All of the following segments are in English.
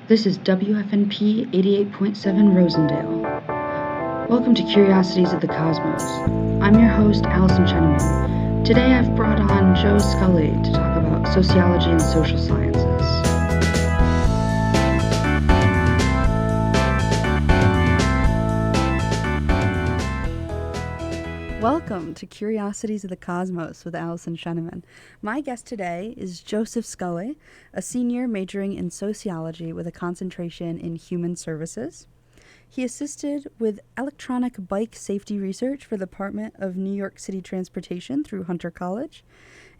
This is WFNP 88.7 Rosendale. Welcome to Curiosities of the Cosmos. I'm your host, Allyson Sheneman. Today I've brought on Joseph Scully to talk about sociology and social sciences. Welcome to Curiosities of the Cosmos with Allyson Sheneman. My guest today is Joseph Scully, a senior majoring in sociology with a concentration in human services. He assisted with electronic bike safety research for the Department of New York City Transportation through Hunter College,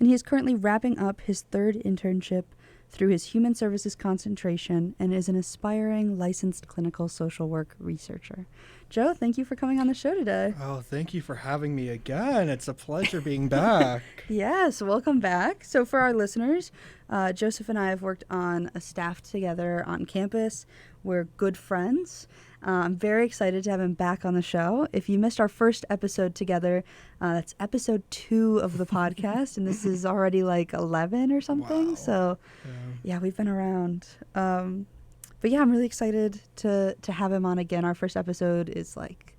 and he is currently wrapping up his third internship through his human services concentration and is an aspiring licensed clinical social work researcher. Joe, thank you for coming on the show today. Oh, thank you for having me again. It's a pleasure being back. Yes, welcome back. So for our listeners, Joseph and I have worked on a staff together on campus. We're good friends. I'm very excited to have him back on the show. If you missed our first episode together, that's episode 2 of the podcast, and this is already like 11 or something. Wow. So yeah, we've been around. But yeah, I'm really excited to have him on again. Our first episode is like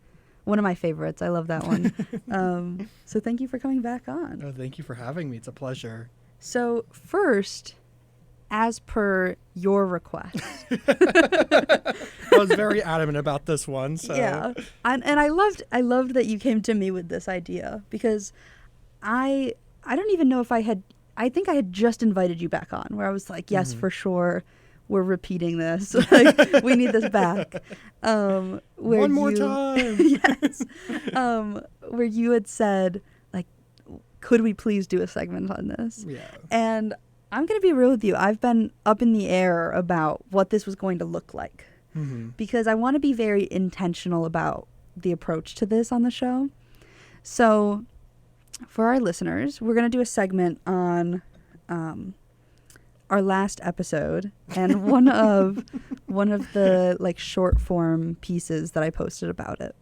one of my favorites. I love that one. So thank you for coming back on. Oh, thank you for having me. It's a pleasure. So first, as per your request. I was very adamant about this one. So. Yeah. And I loved that you came to me with this idea because I don't even know if I think I had just invited you back on where I was like, yes, for sure. We're repeating this. Like, we need this back. One more time. Yes. Where you had said, like, could we please do a segment on this? Yeah. And I'm going to be real with you. I've been up in the air about what this was going to look like because I want to be very intentional about the approach to this on the show. So for our listeners, we're going to do a segment on our last episode and one of the like short form pieces that I posted about it.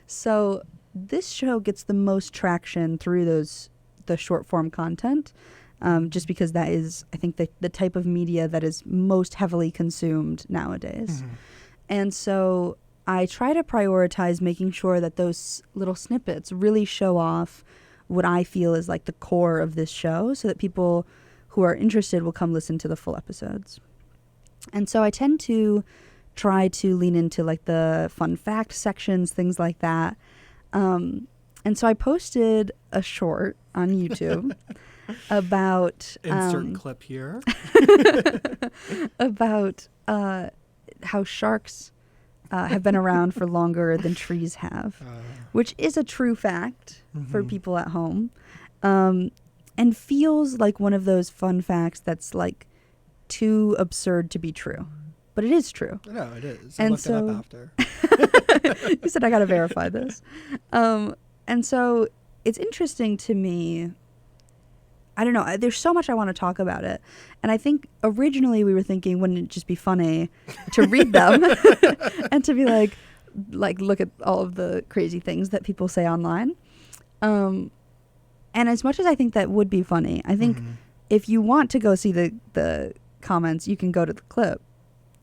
So this show gets the most traction through the short form content, just because that is, I think, the type of media that is most heavily consumed nowadays. And so I try to prioritize making sure that those little snippets really show off what I feel is like the core of this show so that people who are interested will come listen to the full episodes. And so I tend to try to lean into like the fun fact sections, things like that. And so I posted a short on YouTube about insert clip here about how sharks have been around for longer than trees have, which is a true fact for people at home. And feels like one of those fun facts that's like too absurd to be true. But it is true. No, it is. I looked it up after. You said I got to verify this. And so it's interesting to me. I don't know. There's so much I want to talk about it. And I think originally we were thinking, wouldn't it just be funny to read them and to be like, look at all of the crazy things that people say online. And as much as I think that would be funny, I think if you want to go see the comments, you can go to the clip.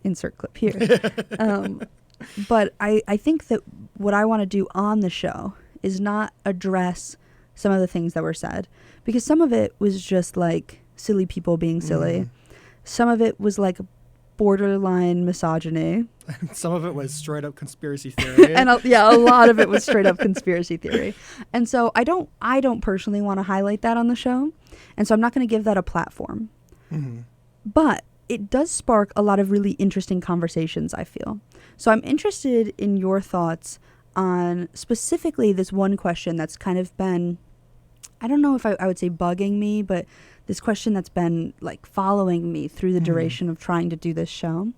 Insert clip here. But I think that what I want to do on the show is not address some of the things that were said. Because some of it was just like silly people being silly. Some of it was like borderline misogyny. Some of it was straight up conspiracy theory. And a lot of it was straight up conspiracy theory. And so I don't personally want to highlight that on the show. And so I'm not going to give that a platform. But it does spark a lot of really interesting conversations, I feel. So I'm interested in your thoughts on specifically this one question that's kind of been, I don't know if I would say bugging me, but this question that's been like following me through the duration of trying to do this show.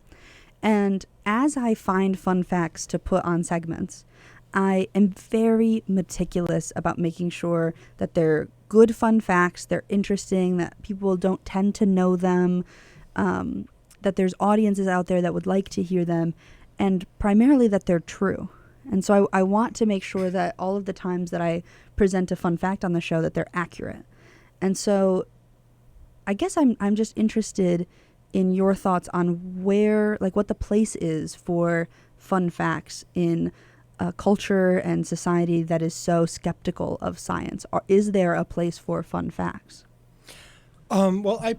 And as I find fun facts to put on segments, I am very meticulous about making sure that they're good fun facts, they're interesting, that people don't tend to know them, that there's audiences out there that would like to hear them, and primarily that they're true. And so I want to make sure that all of the times that I present a fun fact on the show that they're accurate. And so I guess I'm just interested in your thoughts on where, like, what the place is for fun facts in a culture and society that is so skeptical of science. Or is there a place for fun facts? Well, I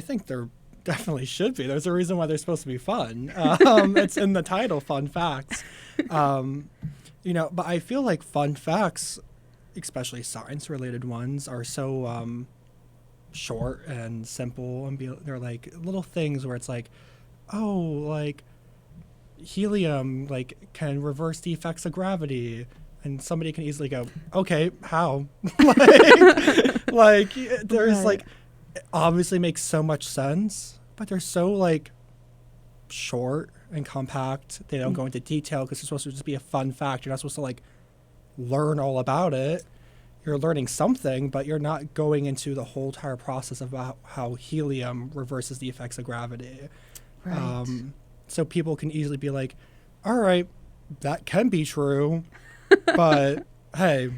think there definitely should be. There's a reason why they're supposed to be fun. It's in the title, fun facts. But I feel like fun facts, especially science-related ones, are so short and simple, and they're like little things where it's like, oh, like helium can reverse the effects of gravity, and somebody can easily go, okay, how? There's Right. it obviously makes so much sense, but they're so short and compact. They don't go into detail because it's supposed to just be a fun fact. You're not supposed to learn all about it. You're learning something, but you're not going into the whole entire process about how helium reverses the effects of gravity. Right. So people can easily be like, all right, that can be true, but hey,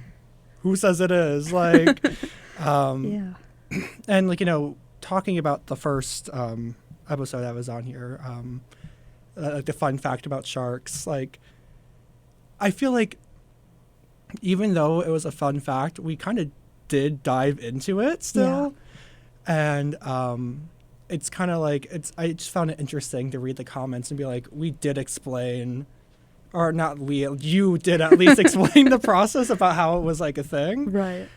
who says it is? Yeah. And talking about the first episode that was on here, the fun fact about sharks, I feel like even though it was a fun fact, we kind of did dive into it still. Yeah. And it's kind of I just found it interesting to read the comments and be like, we did explain, or not we, you did at least explain the process about how it was a thing. Right.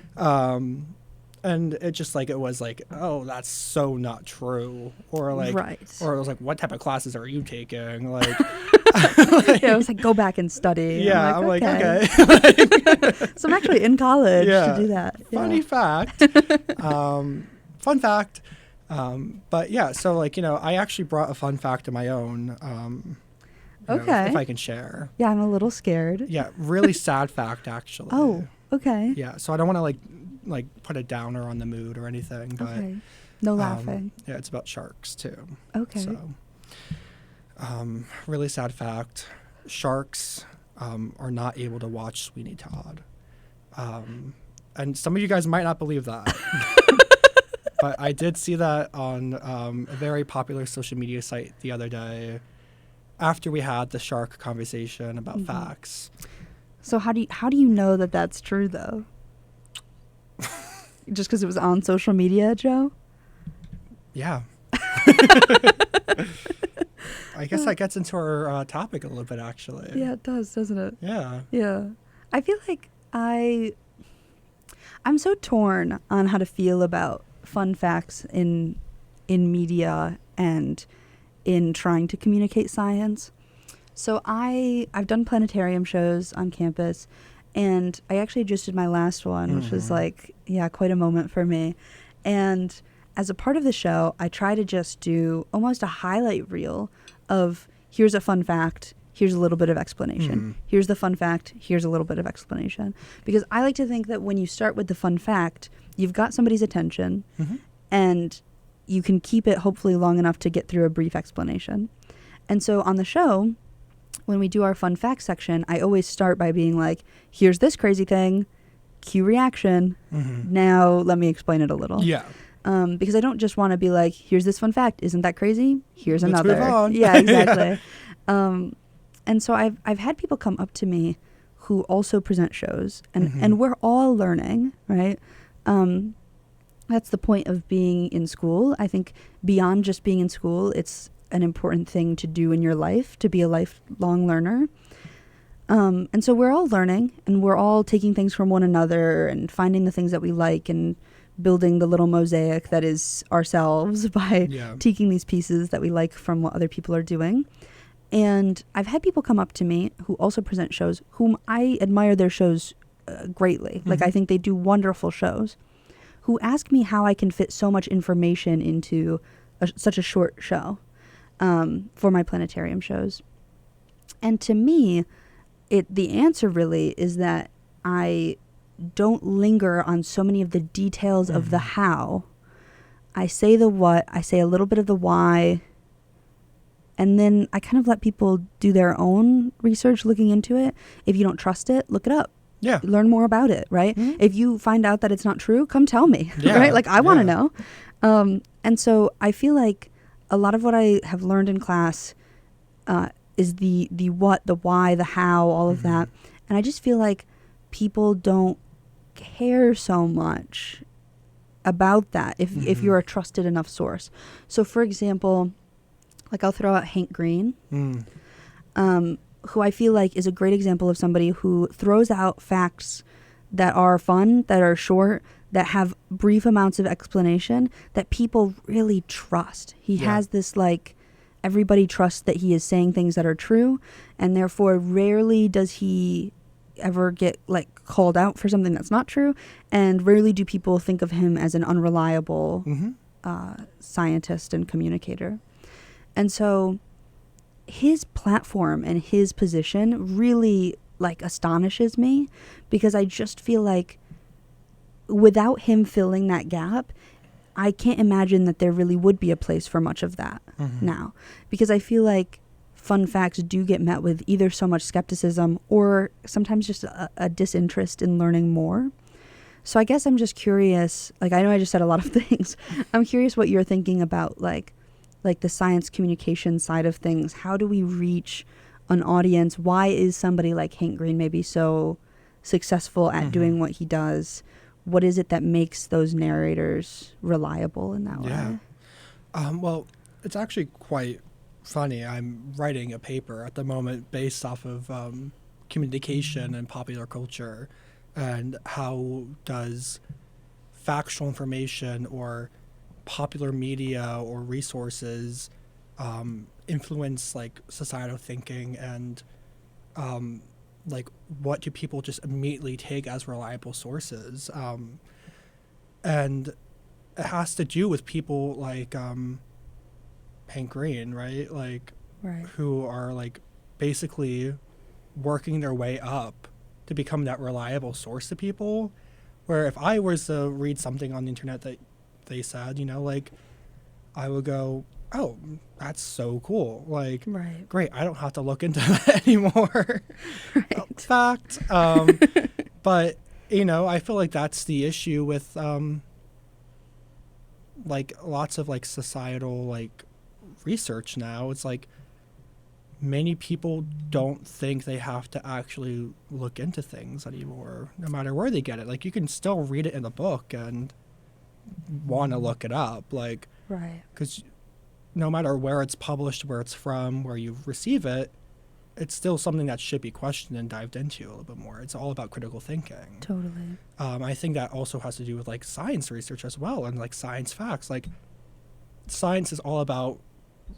And it just it was oh, that's so not true. Or Right. or it was what type of classes are you taking? Yeah, it was go back and study. Yeah, I'm okay. So I'm actually in college to do that. Funny fact. Fun fact. But yeah, so I actually brought a fun fact of my own. Okay. If I can share. Yeah, I'm a little scared. Yeah, really sad fact actually. Oh, okay. Yeah, so I don't want to put a downer on the mood or anything, but Okay. No laughing. yeah, it's about sharks too. Okay. So, really sad fact: sharks are not able to watch Sweeney Todd, and some of you guys might not believe that, but I did see that on a very popular social media site the other day, after we had the shark conversation about facts. So how do you know that that's true though? Just because it was on social media, Joe? Yeah. I guess that gets into our topic a little bit, actually. Yeah, it does, doesn't it? Yeah. Yeah. I feel like I'm so torn on how to feel about fun facts in media and in trying to communicate science. So I've done planetarium shows on campus, and I actually just did my last one, which was quite a moment for me. And as a part of the show, I try to just do almost a highlight reel of here's a fun fact, here's a little bit of explanation. Here's the fun fact, here's a little bit of explanation. Because I like to think that when you start with the fun fact, you've got somebody's attention, and you can keep it hopefully long enough to get through a brief explanation. And so on the show, when we do our fun fact section, I always start by being like, here's this crazy thing, cue reaction. Now let me explain it a little. Yeah. Because I don't just want to be like, here's this fun fact. Isn't that crazy? Here's Let's another. move on. Yeah, exactly. And so I've had people come up to me who also present shows, and we're all learning, right? That's the point of being in school. I think beyond just being in school, it's an important thing to do in your life, to be a lifelong learner. And so we're all learning, and we're all taking things from one another and finding the things that we like and building the little mosaic that is ourselves by taking these pieces that we like from what other people are doing. And I've had people come up to me who also present shows, whom I admire their shows greatly. Like, I think they do wonderful shows, who ask me how I can fit so much information into such a short show for my planetarium shows. And to me, the answer really is that I don't linger on so many of the details of the how. I say the what, I say a little bit of the why, and then I kind of let people do their own research looking into it. If you don't trust it, look it up. Yeah. Learn more about it, right? If you find out that it's not true, come tell me, right? Like, I want to know. And so I feel like a lot of what I have learned in class is the what, the why, the how, all of that. And I just feel like people don't care so much about that if you're a trusted enough source. So, for example, like I'll throw out Hank Green, who I feel like is a great example of somebody who throws out facts that are fun, that are short, that have brief amounts of explanation that people really trust. He has this like, everybody trusts that he is saying things that are true, and therefore rarely does he ever get like called out for something that's not true, and rarely do people think of him as an unreliable scientist and communicator. And so his platform and his position really like astonishes me, because I just feel like without him filling that gap, I can't imagine that there really would be a place for much of that now, because I feel like fun facts do get met with either so much skepticism or sometimes just a disinterest in learning more. So I guess I'm just curious, like I know I just said a lot of things. I'm curious what you're thinking about like the science communication side of things. How do we reach an audience? Why is somebody like Hank Green maybe so successful at doing what he does? What is it that makes those narrators reliable in that way? Well, it's actually quite funny. I'm writing a paper at the moment based off of communication and popular culture, and how does factual information or popular media or resources influence like societal thinking, and like what do people just immediately take as reliable sources, and it has to do with people like Hank Green, right? Like who are like basically working their way up to become that reliable source to people, where if I was to read something on the internet that they said, you know, like I would go, oh, that's so cool. Like, great, I don't have to look into that anymore. Fact. But, you know, I feel like that's the issue with, like, lots of, like, societal, like, research now. It's like many people don't think they have to actually look into things anymore, no matter where they get it. Like, you can still read it in a book and want to look it up. Like, because no matter where it's published, where it's from, where you receive it, it's still something that should be questioned and dived into a little bit more. It's all about critical thinking. Totally. I think that also has to do with like science research as well, and like science facts. Like science is all about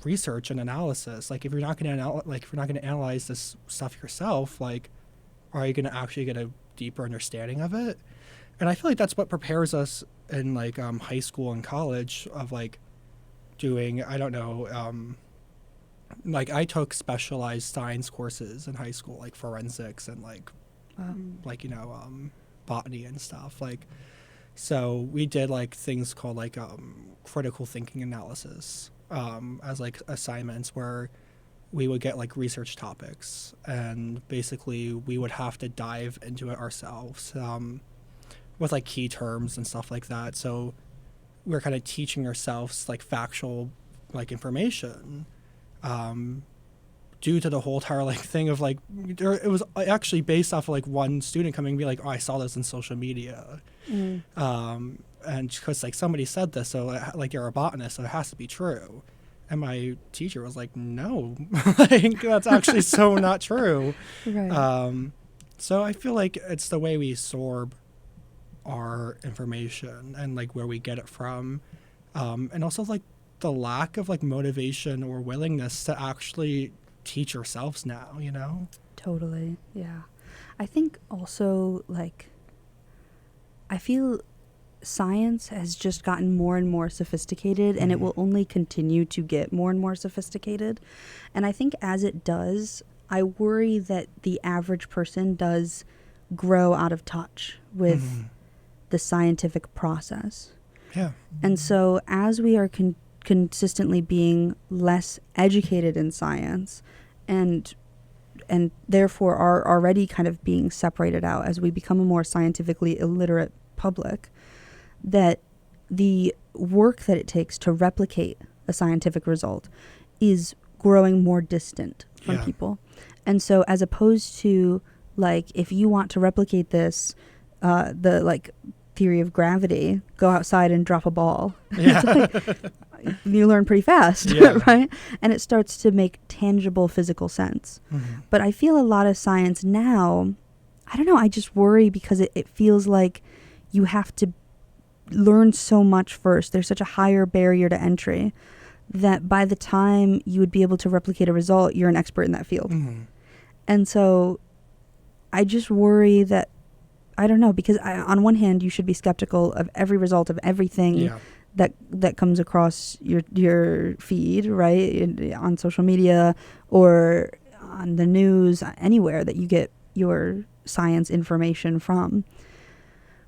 research and analysis. Like if you're not going to analyze this stuff yourself, like are you going to actually get a deeper understanding of it? And I feel like that's what prepares us in like high school and college of like doing, I don't know, like I took specialized science courses in high school, like forensics and like like, you know, botany and stuff. Like, so we did like things called like critical thinking analysis as like assignments, where we would get like research topics and basically we would have to dive into it ourselves with like key terms and stuff like that. So we're kind of teaching ourselves like factual like information due to the whole entire like thing of like it was actually based off of like one student coming and be like, oh, I saw this in social media. And because like somebody said this, so like you're a botanist, so it has to be true. And my teacher was like, no, like that's actually so not true. So I feel like it's the way we absorb our information and like where we get it from, and also like the lack of like motivation or willingness to actually teach ourselves now, you know? Totally. Yeah. I think also like I feel science has just gotten more and more sophisticated, and it will only continue to get more and more sophisticated. And I think as it does, I worry that the average person does grow out of touch with the scientific process. And so as we are consistently being less educated in science and therefore are already kind of being separated out as we become a more scientifically illiterate public, that the work that it takes to replicate a scientific result is growing more distant from Yeah. people. And so as opposed to, like, if you want to replicate this, the, like, theory of gravity, go outside and drop a ball. Yeah. You learn pretty fast, Yeah. right? And it starts to make tangible physical sense. Mm-hmm. But I feel a lot of science now, I don't know, I just worry because it feels like you have to learn so much first. There's such a higher barrier to entry that by the time you would be able to replicate a result, you're an expert in that field. Mm-hmm. And so I just worry that, I don't know, because on one hand, you should be skeptical of every result of everything Yeah. that comes across your feed, right, on social media or on the news, anywhere that you get your science information from.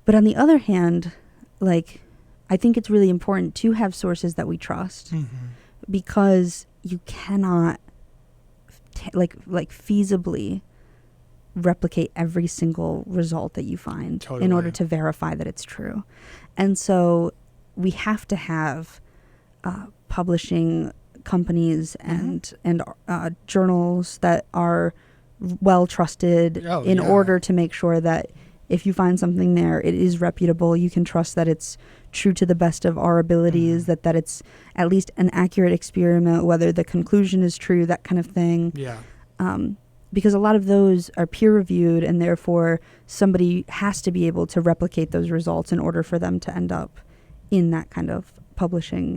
But on the other hand, like, I think it's really important to have sources that we trust, Mm-hmm. because you cannot like feasibly replicate every single result that you find in order Totally. to verify that it's true. And so we have to have publishing companies and journals that are well trusted in Yeah. order to make sure that if you find something there, it is reputable. You can trust that it's true to the best of our abilities, Mhm. that it's at least an accurate experiment, whether the conclusion is true, that kind of thing. Yeah. Because a lot of those are peer reviewed, and therefore somebody has to be able to replicate those results in order for them to end up in that kind of publication.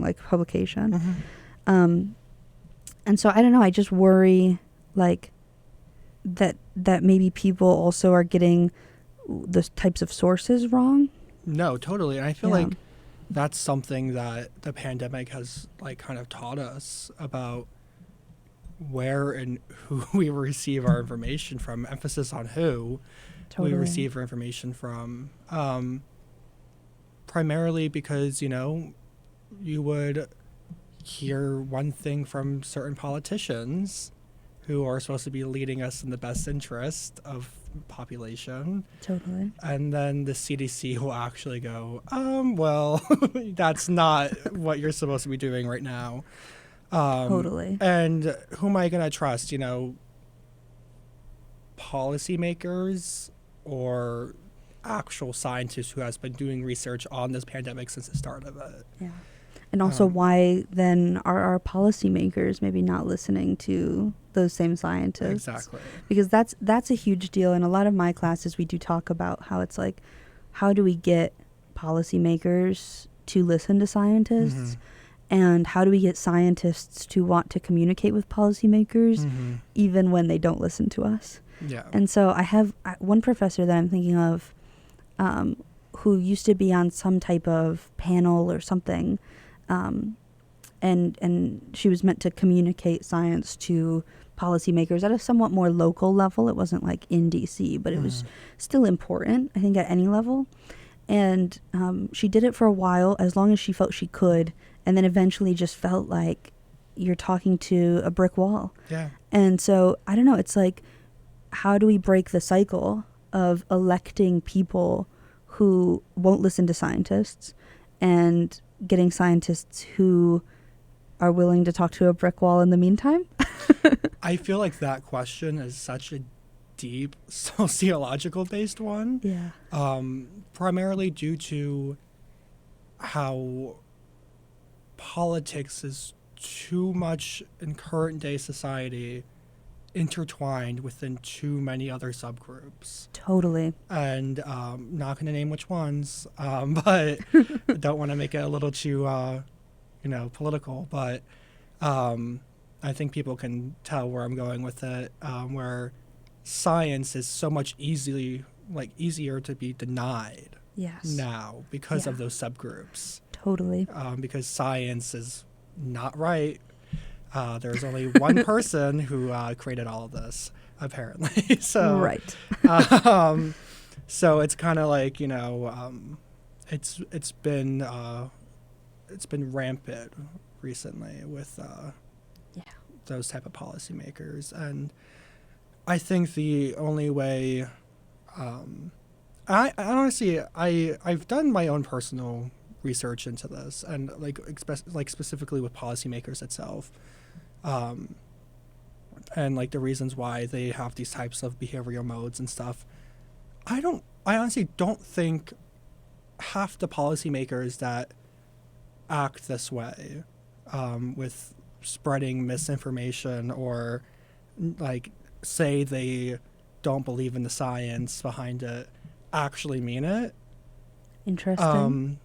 Mm-hmm. And so I don't know, I just worry like that maybe people also are getting the types of sources wrong. No, totally. And I feel Yeah. like that's something that the pandemic has like kind of taught us about where and who we receive our information from. Emphasis on who Totally. we receive our information from. Primarily because, you would hear one thing from certain politicians who are supposed to be leading us in the best interest of population. Totally. And then the CDC will actually go, well, that's not what you're supposed to be doing right now. Totally. And who am I going to trust? Policymakers or actual scientists who has been doing research on this pandemic since the start of it? Yeah. And also, why then are our policymakers maybe not listening to those same scientists? Exactly. Because that's a huge deal. In a lot of my classes, we do talk about how it's like, how do we get policymakers to listen to scientists? Mhm. And how do we get scientists to want to communicate with policymakers Mhm. even when they don't listen to us? Yeah. And so I have one professor that I'm thinking of who used to be on some type of panel or something, and she was meant to communicate science to policymakers at a somewhat more local level. It wasn't like in DC, but it was still important, I think, at any level. And she did it for a while, as long as she felt she could, and then eventually just felt like you're talking to a brick wall. Yeah. And so, I don't know, it's like, how do we break the cycle of electing people who won't listen to scientists and getting scientists who are willing to talk to a brick wall in the meantime? I feel like that question is such a deep sociological based one. Yeah. Primarily due to how politics is too much in current day society intertwined within too many other subgroups. Totally. And not going to name which ones, but don't want to make it a little too, political. But I think people can tell where I'm going with it, where science is so much easier to be denied Yes. now because of Yeah. those subgroups. Totally. Because science is not right. There's only one person who created all of this, apparently. So Right. so it's kind of like it's been rampant recently with those type of policymakers, and I think the only way I honestly I've done my own personal research into this, and like specifically with policymakers itself, and like the reasons why they have these types of behavioral modes and stuff. I honestly don't think half the policymakers that act this way, with spreading misinformation or like say they don't believe in the science behind it, actually mean it. Interesting.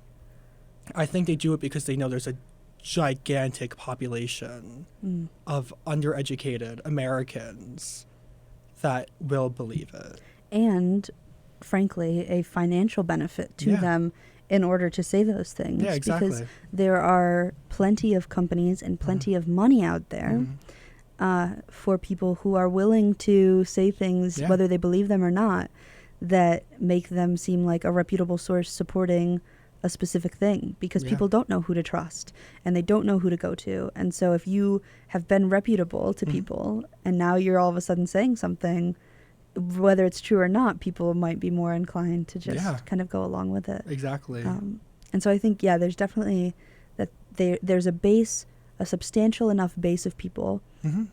I think they do it because they know there's a gigantic population of undereducated Americans that will believe it. And, frankly, a financial benefit to them in order to say those things. Yeah, exactly. Because there are plenty of companies and plenty of money out there for people who are willing to say things, whether they believe them or not, that make them seem like a reputable source supporting a specific thing, because people don't know who to trust and they don't know who to go to. And so if you have been reputable to people and now you're all of a sudden saying something, whether it's true or not, people might be more inclined to just kind of go along with it. Exactly. And so I think, there's definitely that there's a substantial enough base of people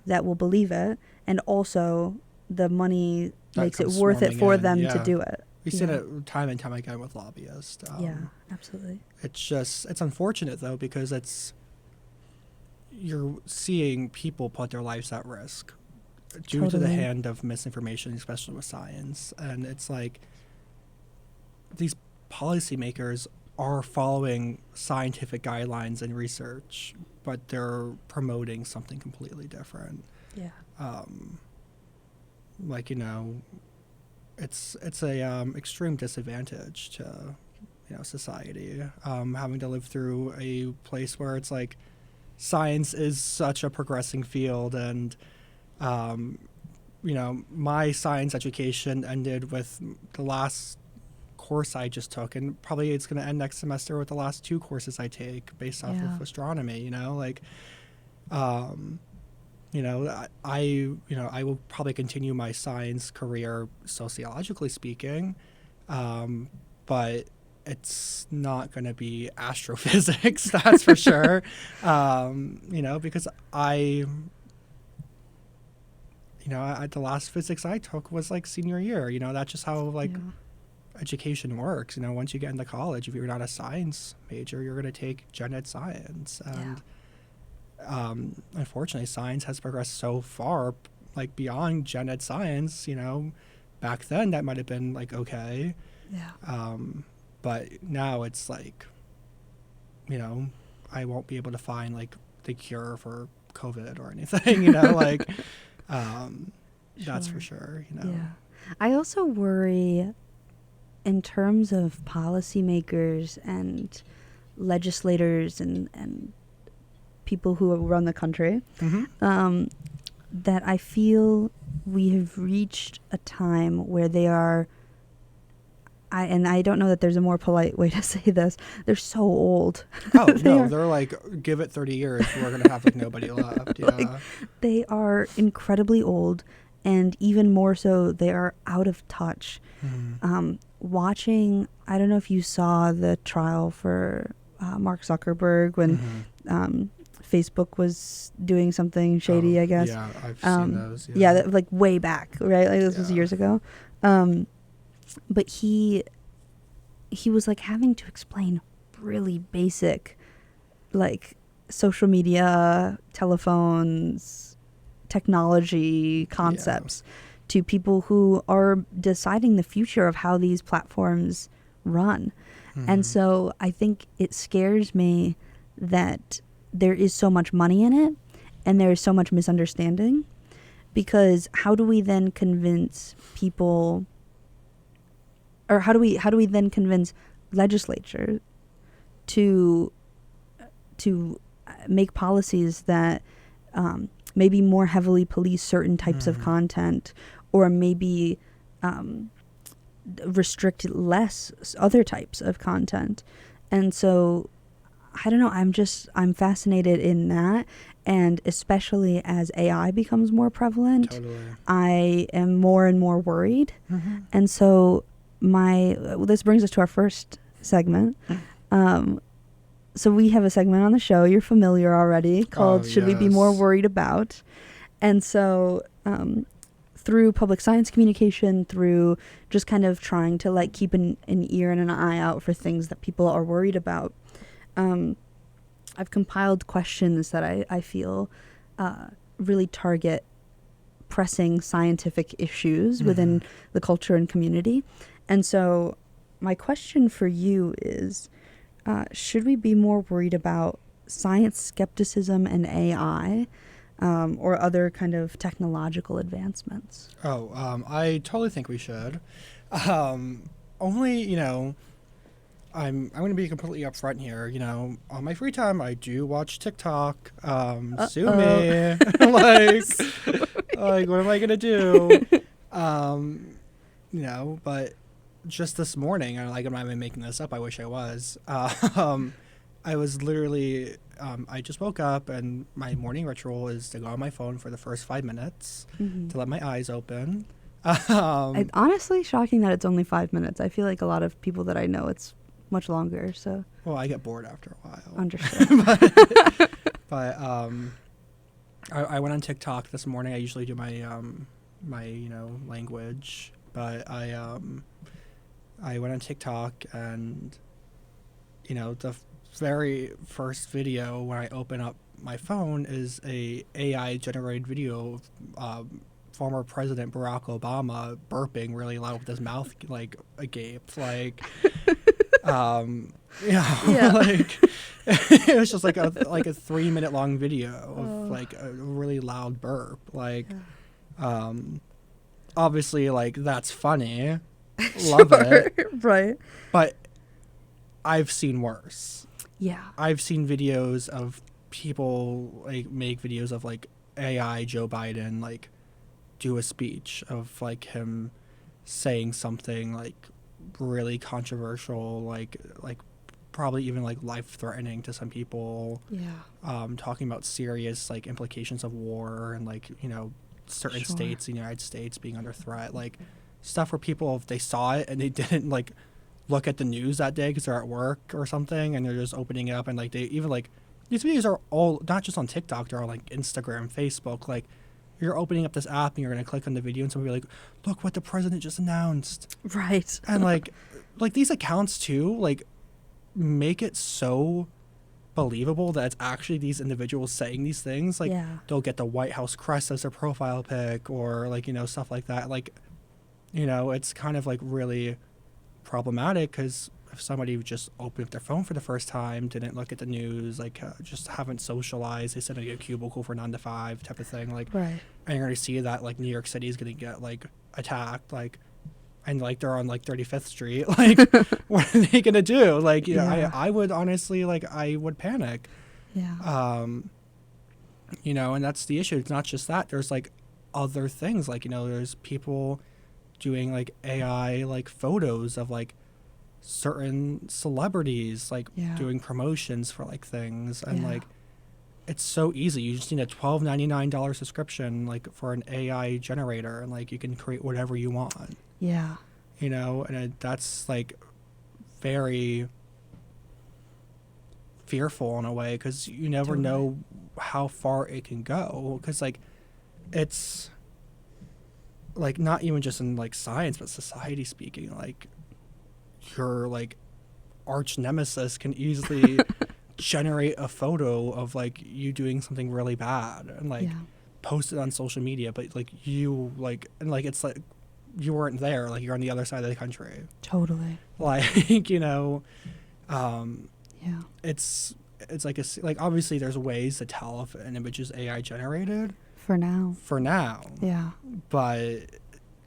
that will believe it, and also the money that makes it worth it for them to do it. We've seen it time and time again with lobbyists. Absolutely. It's unfortunate though, because you're seeing people put their lives at risk due to the hand of misinformation, especially with science. And it's like these policymakers are following scientific guidelines and research, but they're promoting something completely different. Yeah. It's a extreme disadvantage to society, having to live through a place where it's like science is such a progressing field, and my science education ended with the last course I just took, and probably it's going to end next semester with the last 2 courses I take based off of astronomy. I will probably continue my science career sociologically speaking, but it's not going to be astrophysics, that's for sure. Because the last physics I took was like senior year. That's just how education works. Once you get into college, if you're not a science major, you're going to take gen ed science. And unfortunately, science has progressed so far, like beyond gen ed science. Back then that might have been like okay, but now it's like, I won't be able to find like the cure for COVID or anything. That's for sure. I also worry in terms of policymakers and legislators and people who run the country, that I feel we have reached a time where they are, I don't know that there's a more polite way to say this, they're so old. They're like, give it 30 years, we're going to have like nobody left. They are incredibly old, and even more so, they are out of touch. Watching, I don't know if you saw the trial for Mark Zuckerberg when Facebook was doing something shady, I guess. Yeah, I've seen those. Like way back, right? Like this was years ago. But he was like having to explain really basic, like social media, telephones, technology concepts to people who are deciding the future of how these platforms run. And so I think it scares me that there is so much money in it and there is so much misunderstanding, because how do we then convince people, or how do we then convince legislature to make policies that maybe more heavily police certain types of content, or maybe restrict less other types of content? And so I don't know, I'm fascinated in that, and especially as AI becomes more prevalent, I am more and more worried. And so this brings us to our first segment, so we have a segment on the show you're familiar already called Should We Be More Yes. Worried About? And so through public science communication, through just kind of trying to like keep an ear and an eye out for things that people are worried about, I've compiled questions that I feel really target pressing scientific issues within the culture and community. And so my question for you is, should we be more worried about science skepticism and AI or other kind of technological advancements? I totally think we should. Only, I'm going to be completely upfront here. On my free time, I do watch TikTok. Sue me. like, what am I going to do? But just this morning, I'm not even making this up. I wish I was. I was literally, I just woke up and my morning ritual is to go on my phone for the first 5 minutes to let my eyes open. Honestly, shocking that it's only 5 minutes. I feel like a lot of people that I know, it's much longer. So. Well, I get bored after a while. Understood. but I went on TikTok this morning. I usually do my language, but I went on TikTok and the very first video when I open up my phone is a AI generated video of former President Barack Obama burping really loud with his mouth like agape, like it was just like a 3 minute long video of like a really loud burp, obviously like that's funny. Love it. Right. But I've seen worse. Yeah. I've seen videos of people like make videos of like AI Joe Biden like do a speech of like him saying something like really controversial, like probably even like life threatening to some people. Yeah. Talking about serious like implications of war and like certain states in the United States being under threat, like stuff where people, if they saw it and they didn't like look at the news that day because they're at work or something and they're just opening it up, and like they even like these videos are all not just on TikTok, they're on like Instagram, Facebook. Like you're opening up this app and you're gonna click on the video and somebody will be like, look what the president just announced. Right. And like these accounts too like make it so believable that it's actually these individuals saying these things. Like they'll get the White House crest as their profile pic or like stuff like that. Like it's kind of like really problematic because if somebody just opened up their phone for the first time, didn't look at the news, like just haven't socialized, they sit in a cubicle for 9 to 5 type of thing, like right. And you're gonna see that like New York City is gonna get like attacked, like, and like they're on like 35th Street, like what are they gonna do? Like I would honestly like I would panic. And that's the issue. It's not just that. There's like other things, like there's people doing like AI like photos of like certain celebrities, like doing promotions for like things, and like it's so easy. You just need a $12.99 subscription like for an AI generator, and like you can create whatever you want. And that's like very fearful in a way because you never know how far it can go, because like it's like not even just in like science but society speaking, like your like arch nemesis can easily generate a photo of like you doing something really bad and like post it on social media, but like you like, and like it's like you weren't there, like you're on the other side of the country. Totally. Like it's like obviously there's ways to tell if an image is AI generated for now, but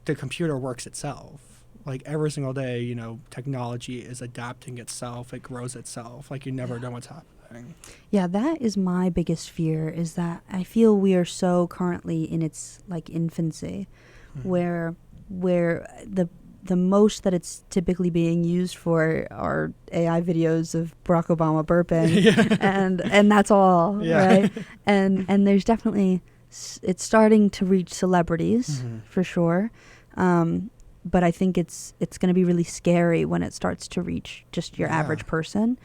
the computer works itself. Like every single day, technology is adapting itself. It grows itself. Like you never know what's happening. Yeah, that is my biggest fear, is that I feel we are so currently in its like infancy, where the most that it's typically being used for are AI videos of Barack Obama burping, and that's all, right? And there's definitely, it's starting to reach celebrities for sure. But I think it's going to be really scary when it starts to reach just your average person.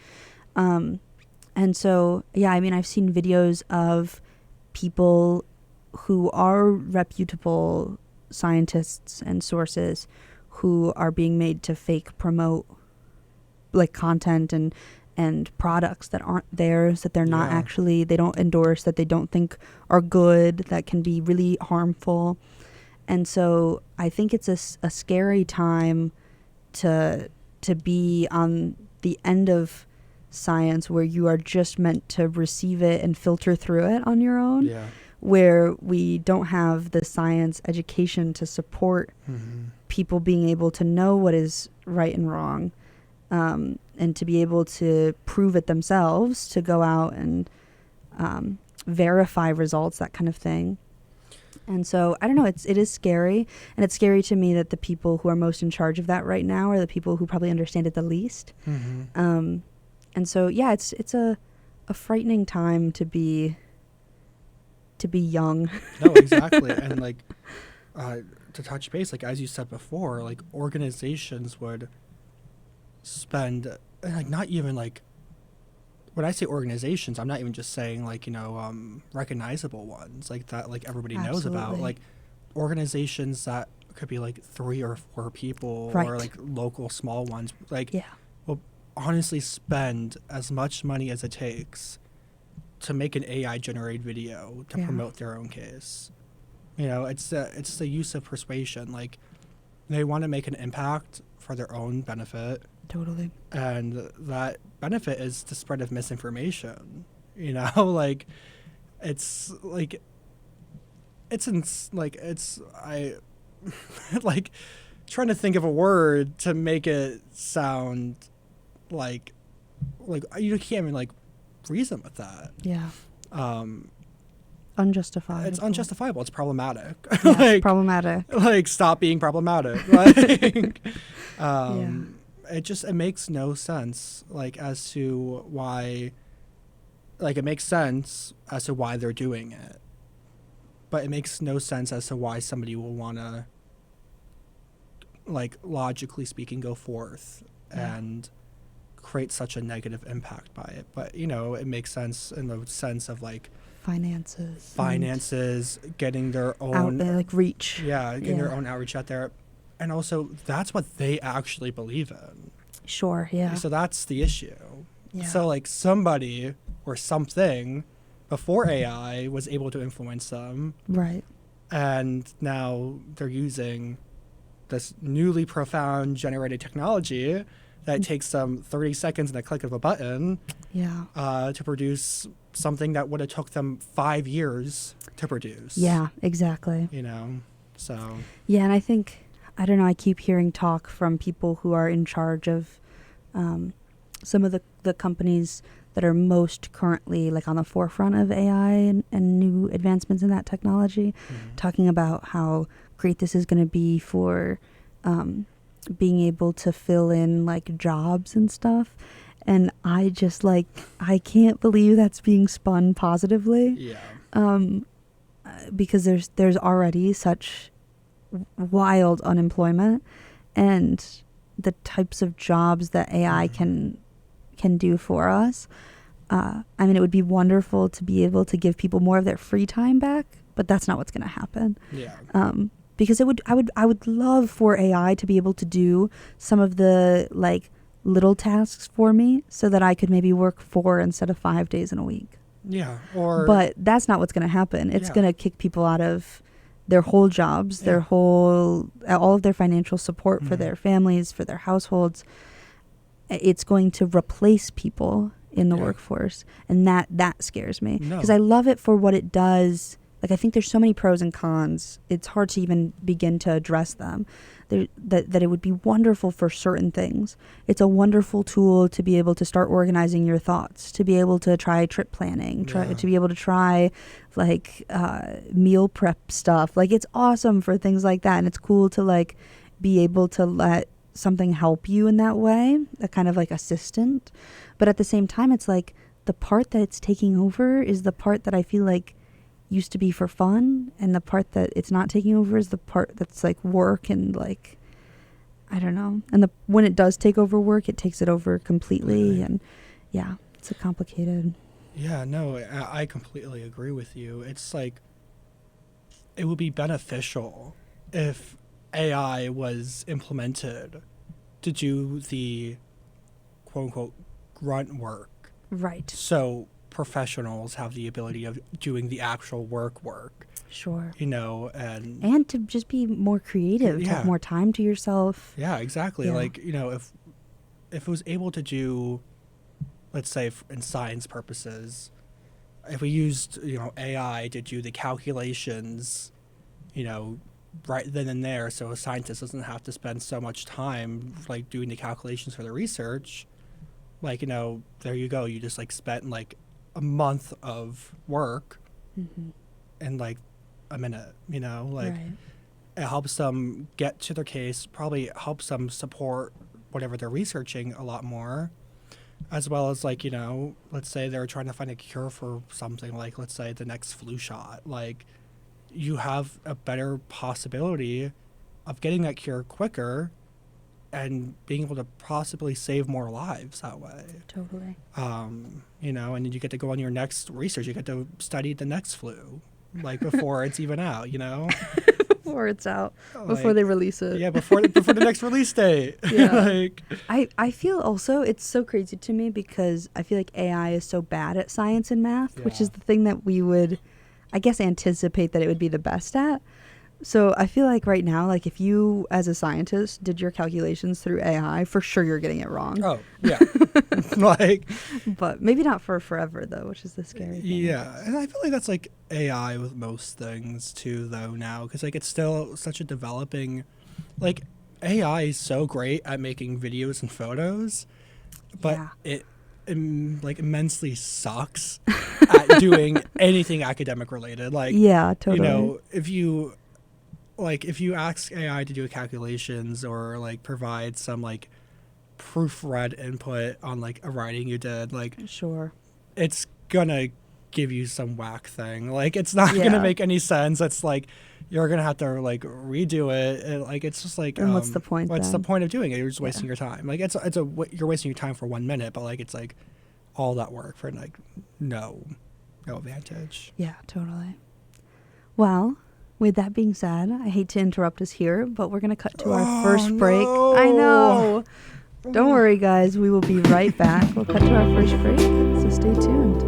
And so, yeah, I mean, I've seen videos of people who are reputable scientists and sources who are being made to fake promote like content and products that aren't theirs, that they're not actually, they don't endorse, that they don't think are good, that can be really harmful. And so I think it's a scary time to be on the end of science where you are just meant to receive it and filter through it on your own, where we don't have the science education to support people being able to know what is right and wrong, and to be able to prove it themselves, to go out and verify results, that kind of thing. And so, I don't know, it is scary. And it's scary to me that the people who are most in charge of that right now are the people who probably understand it the least. And so, yeah, it's a frightening time to be young. No, exactly. And like, to touch base, like as you said before, like organizations would spend, like not even like, when I say organizations, I'm not even just saying like, you know, recognizable ones like that, like everybody knows about, like organizations that could be like 3 or 4 people, or like local small ones, like will honestly spend as much money as it takes to make an AI generated video to promote their own case. You know, it's the use of persuasion. Like they want to make an impact for their own benefit. Totally. And that benefit is the spread of misinformation. You know, like it's like I like trying to think of a word to make it sound like you can't even like reason with that. Yeah. Unjustifiable. It's unjustifiable. It's problematic. Yeah, Like, it's problematic. Like, stop being problematic. Like, it makes no sense. Like, as to why. Like, it makes sense as to why they're doing it, but it makes no sense as to why somebody will want to, like, logically speaking, go forth and create such a negative impact by it. But, you know, it makes sense in the sense of, like, finances, getting their own out there, like reach. Yeah, getting their own outreach out there. And also, that's what they actually believe in. Sure, yeah. So that's the issue. Yeah. So, like, somebody or something before AI was able to influence them. Right. And now they're using this newly profound generated technology that takes them 30 seconds and a click of a button to produce something that would have took them 5 years to produce. Yeah, exactly. You know, so. Yeah, and I think, I don't know, I keep hearing talk from people who are in charge of some of the companies that are most currently like on the forefront of AI and new advancements in that technology, talking about how great this is going to be for being able to fill in like jobs and stuff. And I just like, I can't believe that's being spun positively. Yeah. Because there's already such wild unemployment, and the types of jobs that AI can do for us. I mean, it would be wonderful to be able to give people more of their free time back, but that's not what's going to happen. Yeah. Because I would love for AI to be able to do some of the like little tasks for me, so that I could maybe work 4 instead of 5 days in a week. Yeah. But that's not what's going to happen. It's going to kick people out of their whole jobs, their whole, all of their financial support for their families, for their households. It's going to replace people in the workforce. And that scares me. Because I love it for what it does. Like, I think there's so many pros and cons. It's hard to even begin to address them. That it would be wonderful for certain things. It's a wonderful tool to be able to start organizing your thoughts, to be able to try trip planning, to be able to try like meal prep stuff. Like, it's awesome for things like that. And it's cool to like be able to let something help you in that way, a kind of like assistant. But at the same time, it's like the part that it's taking over is the part that I feel like used to be for fun, and the part that it's not taking over is the part that's like work, and like, I don't know. And when it does take over work, it takes it over completely. And It's a complicated. Yeah, no, I completely agree with you. It's like, it would be beneficial if AI was implemented to do the quote unquote grunt work. Right. So professionals have the ability of doing the actual work. Sure. And to just be more creative, to Yeah. have more time to yourself. yeah, exactly. Yeah. Like, if it was able to do, let's say in science purposes, if we used, AI to do the calculations, right then and there, so a scientist doesn't have to spend so much time like doing the calculations for the research, like, there you go. You just like spent like a month of work in like a minute, like Right. it helps them get to their case, probably helps them support whatever they're researching a lot more, as well as like, let's say they're trying to find a cure for something, like let's say the next flu shot, like you have a better possibility of getting that cure quicker and being able to possibly save more lives that way. Totally. And then you get to go on your next research. You get to study the next flu, like before it's even out, Before it's out, before they release it. Yeah, before the next release date. Yeah. I feel also it's so crazy to me because I feel like AI is so bad at science and math, which is the thing that we would, I guess, anticipate that it would be the best at. So I feel like right now, like if you as a scientist did your calculations through AI, for sure you're getting it wrong. Oh, yeah. Like, but maybe not for forever though, which is the scary thing. Yeah, and I feel like that's like AI with most things too, though, now, because like it's still such a developing, like AI is so great at making videos and photos, but it like immensely sucks at doing anything academic related. Like, yeah, totally. if you ask AI to do calculations or like provide some like proofread input on like a writing you did, like sure, it's gonna give you some whack thing. Like it's not gonna make any sense. It's like you're gonna have to like redo it. And, like it's just like and what's the point? What's the point of doing it? You're just wasting your time. Like you're wasting your time for 1 minute, but like it's like all that work for like no advantage. Yeah, totally. Well, with that being said, I hate to interrupt us here, but we're going to cut to our first break. No. I know. Don't worry, guys. We will be right back. We'll cut to our first break, so stay tuned.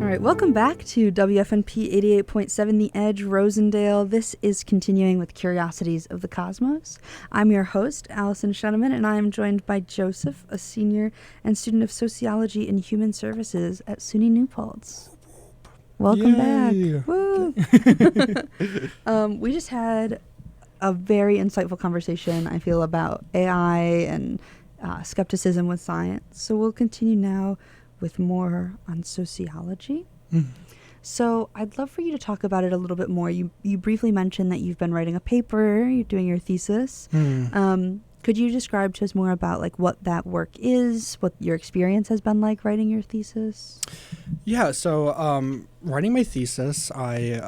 All right, welcome back to WFNP 88.7 The Edge, Rosendale. This is continuing with Curiosities of the Cosmos. I'm your host, Allyson Sheneman, and I am joined by Joseph, a senior and student of sociology and human services at SUNY New Paltz. Welcome back. Woo! We just had a very insightful conversation, I feel, about AI and skepticism with science. So we'll continue now with more on sociology. So I'd love for you to talk about it a little bit more. You briefly mentioned that you've been writing a paper, you're doing your thesis. Could you describe to us more about like what that work is, what your experience has been like writing your thesis? Yeah, so writing my thesis, I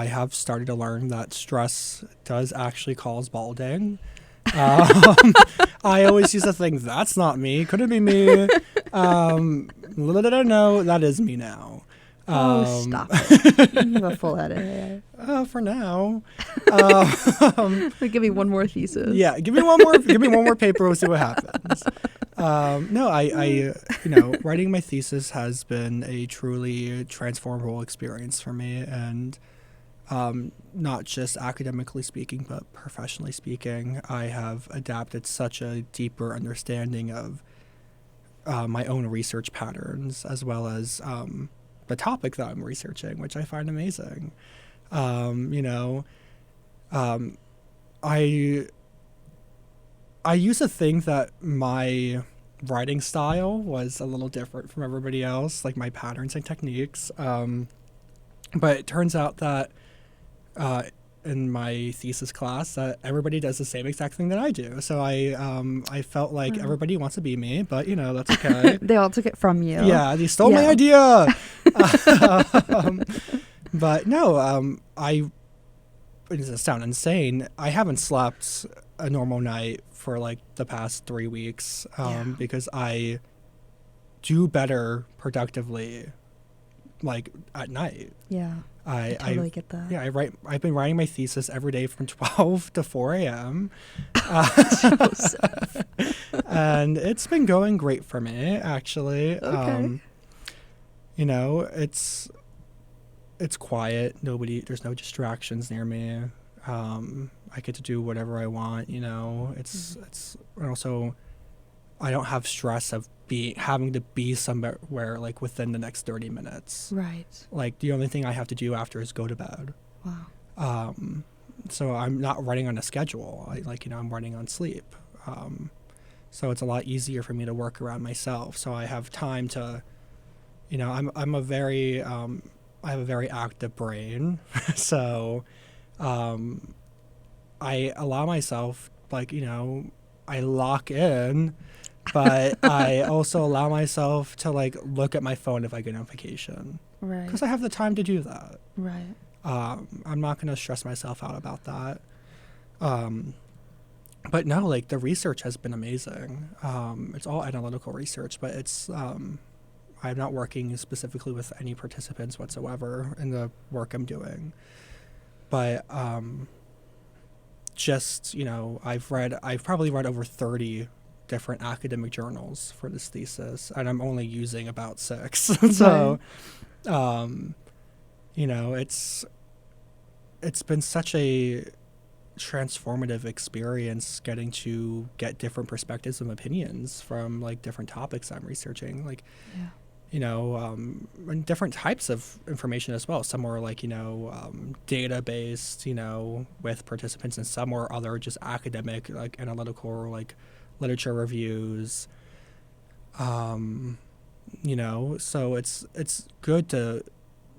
have started to learn that stress does actually cause balding. I always used to think that's not me. Couldn't be me. No, that is me now. Stop it. You have a full head of hair. For now. Give me one more thesis. Yeah, give me one more paper. We'll see what happens. No, I writing my thesis has been a truly transformable experience for me, and not just academically speaking, but professionally speaking. I have adapted such a deeper understanding of my own research patterns, as well as the topic that I'm researching, which I find amazing. I used to think that my writing style was a little different from everybody else, like my patterns and techniques. But it turns out that in my thesis class that everybody does the same exact thing that I do. So I felt like everybody wants to be me, but that's okay. They all took it from you. Yeah, they stole my idea. But no, it doesn't sound insane. I haven't slept a normal night for like the past 3 weeks because I do better productively like at night. Yeah. I totally get that. Yeah, I've been writing my thesis every day from 12 to 4 a.m. And it's been going great for me, actually. Okay. You know, it's quiet. There's no distractions near me. I get to do whatever I want, you know. It's and also I don't have stress of having to be somewhere like within the next 30 minutes. Right. Like the only thing I have to do after is go to bed. Wow. So I'm not running on a schedule. I'm running on sleep. So it's a lot easier for me to work around myself. So I have time to, you know, I have a very active brain. So I allow myself, like, you know, I lock in, but I also allow myself to like look at my phone if I get a notification. Right. Because I have the time to do that. Right. I'm not going to stress myself out about that. But no, like the research has been amazing. It's all analytical research, but it's I'm not working specifically with any participants whatsoever in the work I'm doing. But just, you know, I've probably read over 30 different academic journals for this thesis, and I'm only using about 6. So, you know, it's been such a transformative experience getting to get different perspectives and opinions from like different topics I'm researching. Like, you know, and different types of information as well. Some are like, you know, data-based, you know, with participants, and some are other just academic, like analytical, or like literature reviews. You know, so it's good to,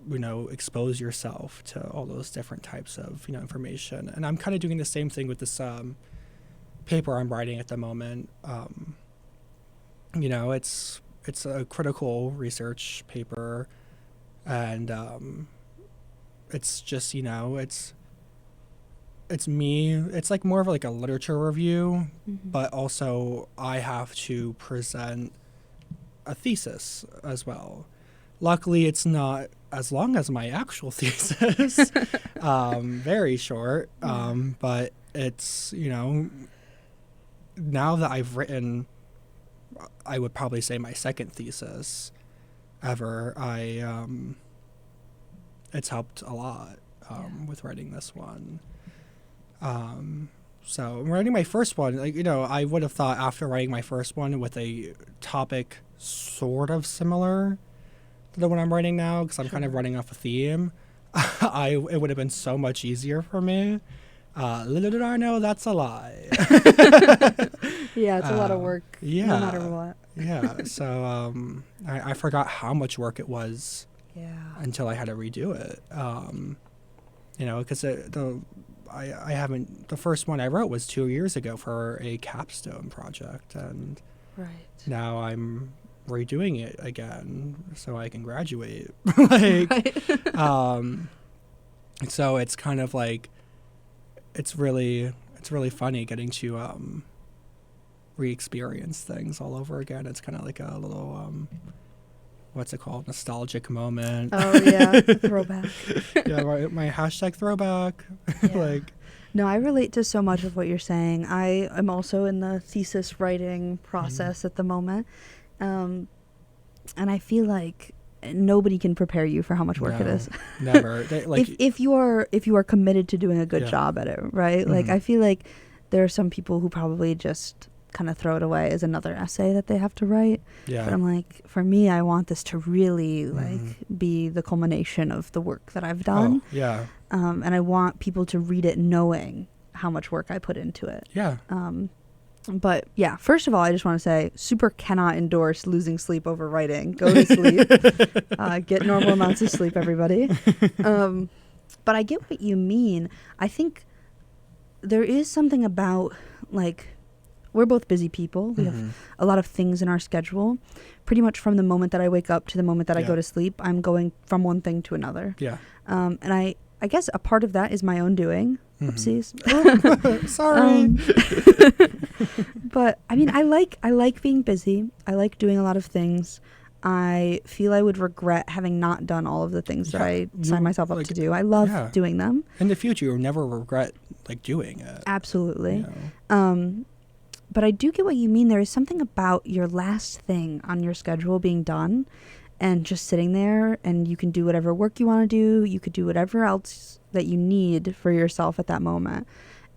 you know, expose yourself to all those different types of, you know, information. And I'm kind of doing the same thing with this paper I'm writing at the moment. You know, it's a critical research paper, and it's just, you know, it's me. It's like more of like a literature review, but also I have to present a thesis as well. Luckily, it's not as long as my actual thesis, very short, but it's, you know, now that I've written, I would probably say my second thesis ever, it's helped a lot with writing this one. So writing my first one, like, you know, I would have thought after writing my first one with a topic sort of similar to the one I'm writing now, because I'm kind of running off a theme, it would have been so much easier for me. Little did I know that's a lie. Yeah, it's a lot of work, no matter what. Yeah, so I forgot how much work it was until I had to redo it. You know, because I haven't, the first one I wrote was 2 years ago for a capstone project, and now I'm redoing it again so I can graduate. Like, so it's kind of like, it's really funny getting to re-experience things all over again. It's kind of like a little what's it called, nostalgic moment. Oh yeah, throwback. Yeah, my hashtag throwback. Yeah. Like, no, I relate to so much of what you're saying. I am also in the thesis writing process at the moment, and I feel like nobody can prepare you for how much work it is. Never. Like, if you are committed to doing a good job at it, right? Like, I feel like there are some people who probably just kind of throw it away as another essay that they have to write. Yeah. But I'm like, for me, I want this to really like be the culmination of the work that I've done. Oh, yeah. And I want people to read it knowing how much work I put into it. Yeah. But yeah, first of all, I just want to say, super cannot endorse losing sleep over writing. Go to sleep. Get normal amounts of sleep, everybody. But I get what you mean. I think there is something about, like, we're both busy people. We have a lot of things in our schedule. Pretty much from the moment that I wake up to the moment that I go to sleep, I'm going from one thing to another. Yeah. And I guess a part of that is my own doing. Oopsies. Sorry. But I mean, I like being busy. I like doing a lot of things. I feel I would regret having not done all of the things that I signed myself up to do. I love doing them. In the future, you'll never regret like doing it. Absolutely. You know? But I do get what you mean. There is something about your last thing on your schedule being done and just sitting there, and you can do whatever work you want to do. You could do whatever else that you need for yourself at that moment.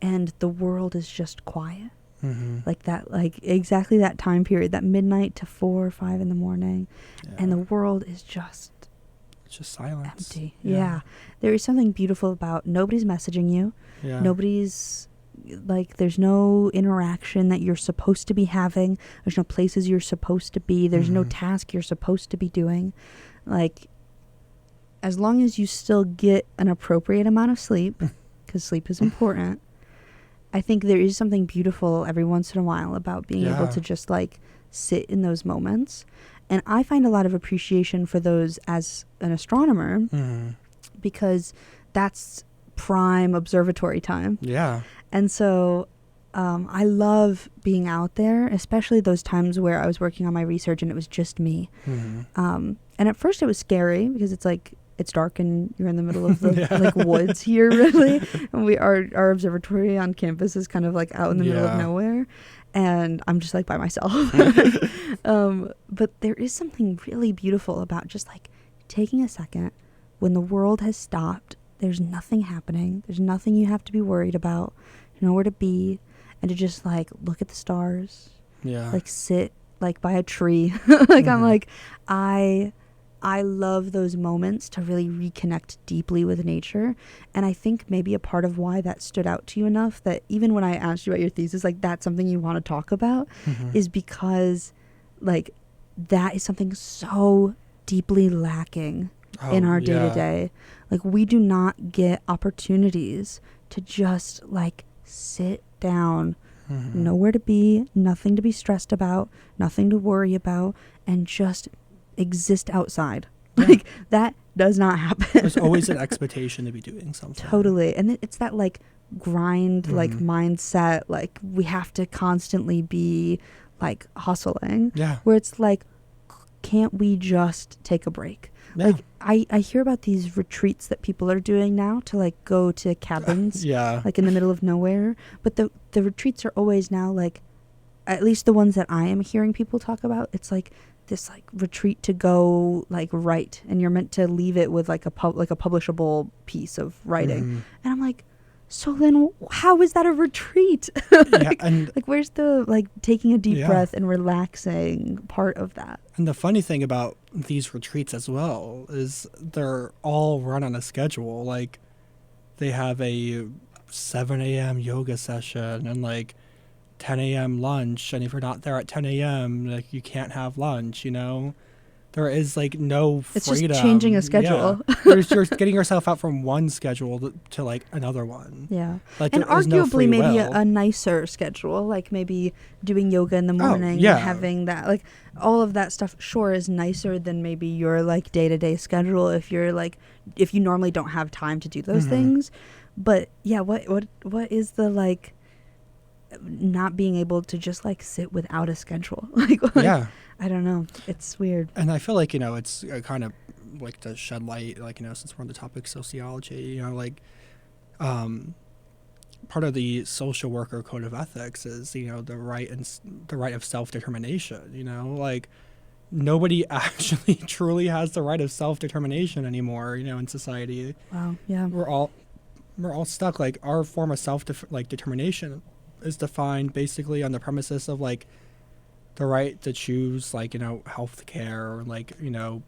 And the world is just quiet. Mm-hmm. Like exactly that time period, that midnight to 4 or 5 in the morning. Yeah. And the world is just silence. Empty. Yeah. There is something beautiful about nobody's messaging you. Yeah. Nobody's like, there's no interaction that you're supposed to be having. There's no places you're supposed to be. There's no task you're supposed to be doing. Like, as long as you still get an appropriate amount of sleep, because sleep is important, I think there is something beautiful every once in a while about being able to just like sit in those moments. And I find a lot of appreciation for those as an astronomer because that's prime observatory time. Yeah. And so I love being out there, especially those times where I was working on my research and it was just me. And at first it was scary because it's like, it's dark and you're in the middle of the like woods here, really. And our observatory on campus is kind of like out in the middle of nowhere. And I'm just like by myself. But there is something really beautiful about just like taking a second when the world has stopped. There's nothing happening. There's nothing you have to be worried about. You know where to be. And to just like look at the stars. Yeah. Like sit like by a tree. Like I'm like, I love those moments to really reconnect deeply with nature. And I think maybe a part of why that stood out to you enough that even when I asked you about your thesis, like that's something you want to talk about is because like that is something so deeply lacking in our day to day. Like we do not get opportunities to just like sit down, nowhere to be, nothing to be stressed about, nothing to worry about, and just exist outside. Like that does not happen. There's always an expectation to be doing something. Totally. And it's that like grind like mindset, like we have to constantly be like hustling. Yeah. Where it's like, can't we just take a break? Yeah. Like I hear about these retreats that people are doing now to like go to cabins like in the middle of nowhere. But the retreats are always now like, at least the ones that I am hearing people talk about, it's like this like retreat to go like write, and you're meant to leave it with like a publishable piece of writing. And I'm like, so then how is that a retreat? like where's the like taking a deep breath and relaxing part of that? And the funny thing about these retreats as well is they're all run on a schedule. Like they have a 7 a.m. yoga session and like 10 a.m. lunch, and if you're not there at 10 a.m., like you can't have lunch, you know? There is like no freedom. It's just changing a schedule. Yeah. You're getting yourself out from one schedule to like another one. Yeah. Like and arguably maybe a nicer schedule, like maybe doing yoga in the morning and having that, like all of that stuff sure is nicer than maybe your like day-to-day schedule if you're like, if you normally don't have time to do those things. But yeah, what is the like not being able to just like sit without a schedule? like I don't know, it's weird. And I feel like, you know, it's kind of like to shed light, like, you know, since we're on the topic of sociology, you know, like part of the social worker code of ethics is, you know, the right of self-determination. You know, like nobody actually truly has the right of self-determination anymore, you know, in society. Wow. Yeah. We're all stuck. Like our form of determination is defined basically on the premises of like the right to choose, like, you know, health care or like, you know,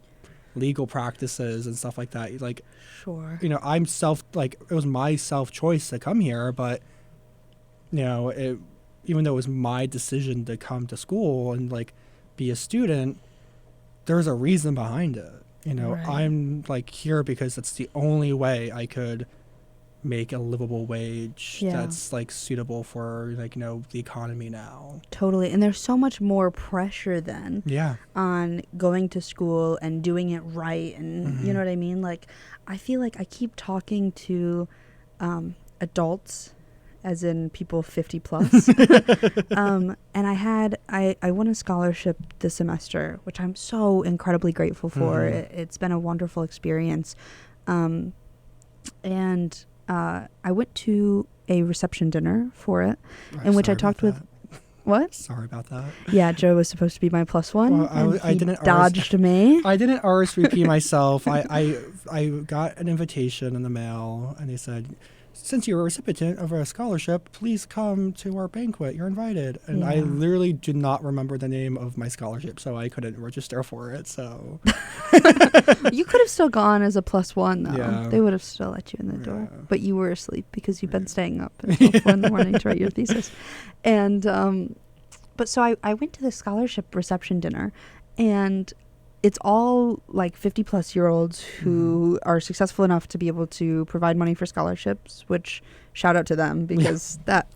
legal practices and stuff like that. Like, sure, you know, it was my self choice to come here, but you know, even though it was my decision to come to school and like be a student, there's a reason behind it. You know, right. I'm like here because it's the only way I could make a livable wage that's like suitable for like, you know, the economy now. Totally. And there's so much more pressure then on going to school and doing it right. And you know what I mean? Like, I feel like I keep talking to adults, as in people 50 plus. And I won a scholarship this semester, which I'm so incredibly grateful for. It's been a wonderful experience. And I went to a reception dinner for it, in which I talked with... What? Sorry about that. Yeah, Joe was supposed to be my plus one, Well, I didn't dodged me. I didn't RSVP myself. I got an invitation in the mail, and they said, since you're a recipient of a scholarship, please come to our banquet. You're invited. And I literally do not remember the name of my scholarship, so I couldn't register for it. So You could have still gone as a plus one, though. Yeah. They would have still let you in the door. But you were asleep because you've been staying up until 4 in the morning to write your thesis. And but so I went to the scholarship reception dinner, and it's all like 50 plus year olds who are successful enough to be able to provide money for scholarships, which shout out to them, because that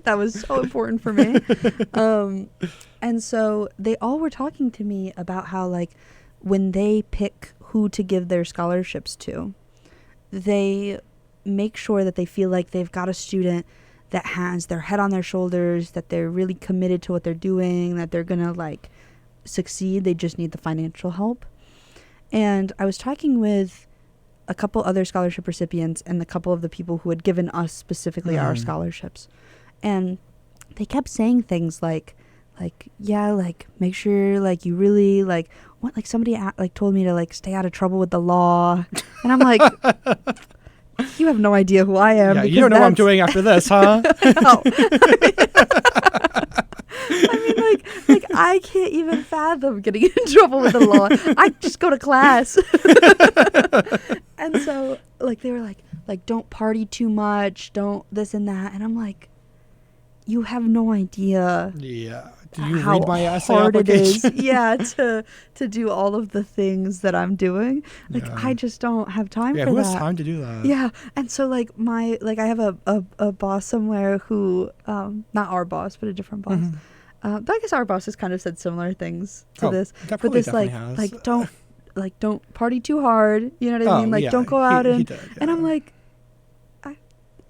was so important for me. And so they all were talking to me about how, like, when they pick who to give their scholarships to, they make sure that they feel like they've got a student that has their head on their shoulders, that they're really committed to what they're doing, that they're gonna like succeed. They just need the financial help. And I was talking with a couple other scholarship recipients and a couple of the people who had given us specifically our scholarships, and they kept saying things like yeah, like, make sure, like, you really, like, what, like, somebody like told me to, like, stay out of trouble with the law. And I'm like, you have no idea who I am. Yeah, you don't know what I'm doing after this, huh? No. I mean, like I can't even fathom getting in trouble with the law. I just go to class. And so, like, they were like, don't party too much, don't this and that. And I'm like, you have no idea. Yeah. Do you how read my essay hard it is, application? to do all of the things that I'm doing. Like, I just don't have time for that. Yeah, who has time to do that? Yeah. And so, like, I have a boss somewhere who, not our boss, but a different boss. But I guess our boss has kind of said similar things to this. But this, has. don't party too hard. You know what I mean? Like, don't go out and I'm like,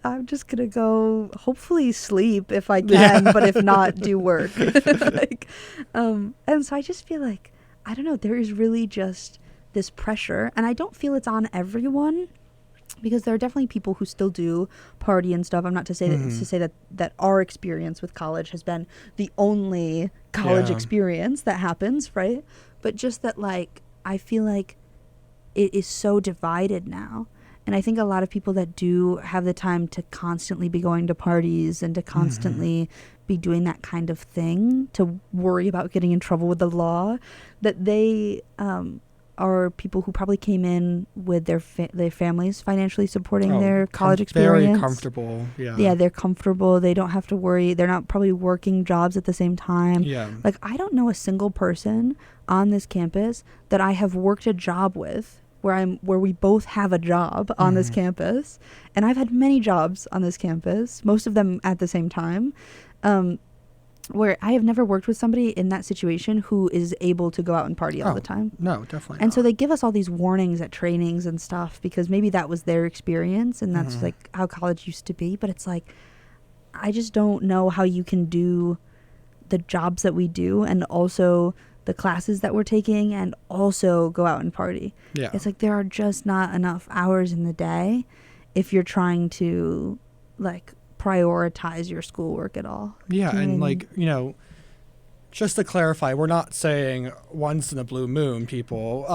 I'm just gonna go hopefully sleep if I can, but if not, do work. And so I just feel like, I don't know, there is really just this pressure, and I don't feel it's on everyone, because there are definitely people who still do party and stuff. I'm not to say that our experience with college has been the only college experience that happens, right? But just that, like, I feel like it is so divided now. And I think a lot of people that do have the time to constantly be going to parties and to constantly be doing that kind of thing, to worry about getting in trouble with the law, that they are people who probably came in with their families financially supporting their college experience. Very comfortable. Yeah, they're comfortable. They don't have to worry. They're not probably working jobs at the same time. Yeah. Like, I don't know a single person on this campus that I have worked a job with where we both have a job on this campus. And I've had many jobs on this campus, most of them at the same time, where I have never worked with somebody in that situation who is able to go out and party all the time. No, definitely And not. so they give us all these warnings at trainings and stuff, because maybe that was their experience and that's like how college used to be. But it's like, I just don't know how you can do the jobs that we do and also the classes that we're taking and also go out and party. Yeah. It's like, there are just not enough hours in the day if you're trying to, like, prioritize your schoolwork at all. Yeah, and like, you know, just to clarify, we're not saying once in a blue moon, people.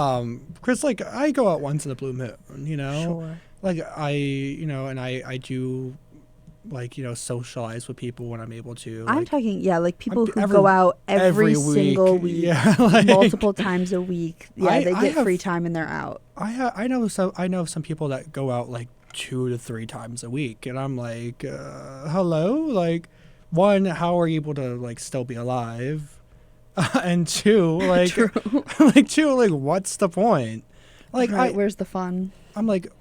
Because, like, I go out once in a blue moon, you know? Sure. Like, I do, like, you know, socialize with people when I'm able to. I'm like, talking, like, people who go out every single week, like, multiple times a week. Yeah, they get free time and they're out. I know some people that go out like 2 to 3 times a week, and I'm like, hello, like, one, how are you able to, like, still be alive, and two, like, like, what's the point? Like, where's the fun? I'm like,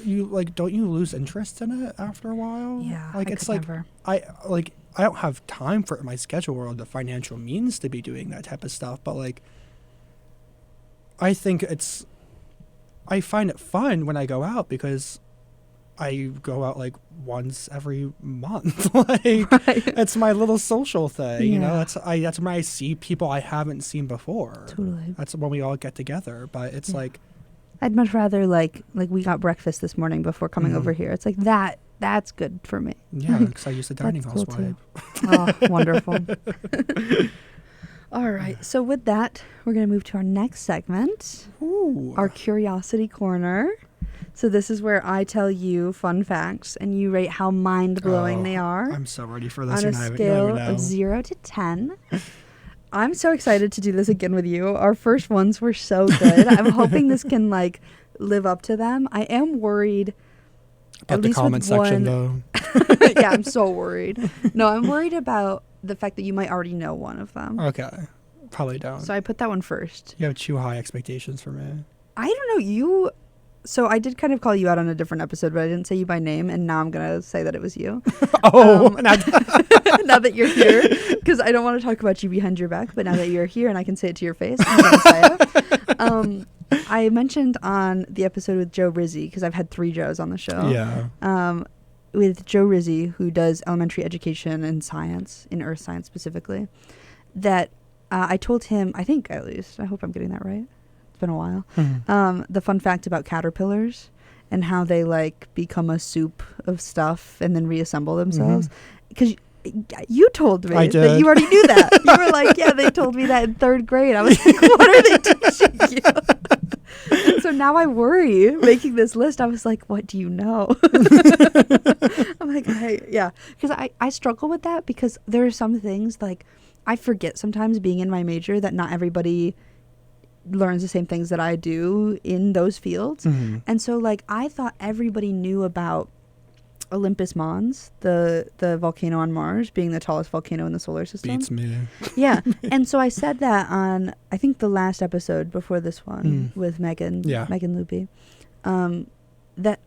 you, like, don't you lose interest in it after a while? Yeah, like, it's like never. I don't have time for my schedule or the financial means to be doing that type of stuff, but, like, I find it fun when I go out, because I go out like once every month. Like it's my little social thing, you know. That's when I see people I haven't seen before. Totally. That's when we all get together. But it's like I'd much rather like we got breakfast this morning before coming over here. It's like that's good for me. Yeah, because I use the dining hall swipe. Oh, wonderful. All right. So with that, we're going to move to our next segment, our Curiosity Corner. So this is where I tell you fun facts, and you rate how mind-blowing they are. I'm so ready for this. On a scale of 0 to 10. I'm so excited to do this again with you. Our first ones were so good. I'm hoping this can like live up to them. I am worried. About the comment section, though. Yeah, I'm so worried. No, I'm worried about the fact that you might already know one of them. Okay. Probably don't. So I put that one first. You have too high expectations for me. I don't know. So I did kind of call you out on a different episode, but I didn't say you by name, and now I'm going to say that it was you. Now that you're here, because I don't want to talk about you behind your back, but now that you're here and I can say it to your face, I'm going to say it. I mentioned on the episode with Joe Rizzi, because I've had 3 Joes on the show. Yeah. With Joe Rizzi, who does elementary education and science, in earth science specifically, that I told him, I think at least, I hope I'm getting that right. It's been a while. The fun fact about caterpillars and how they like become a soup of stuff and then reassemble themselves. Because you told me that you already knew that. You were like, yeah, they told me that in 3rd grade. I was like, what are they teaching you? And so now I worry making this list. I was like, what do you know? I'm like, yeah. Because I struggle with that because there are some things like I forget sometimes being in my major that not everybody learns the same things that I do in those fields. And so like I thought everybody knew about Olympus Mons, the volcano on Mars, being the tallest volcano in the solar system. Beats me. Yeah. And so I said that on, I think, the last episode before this one with Megan Loopy, that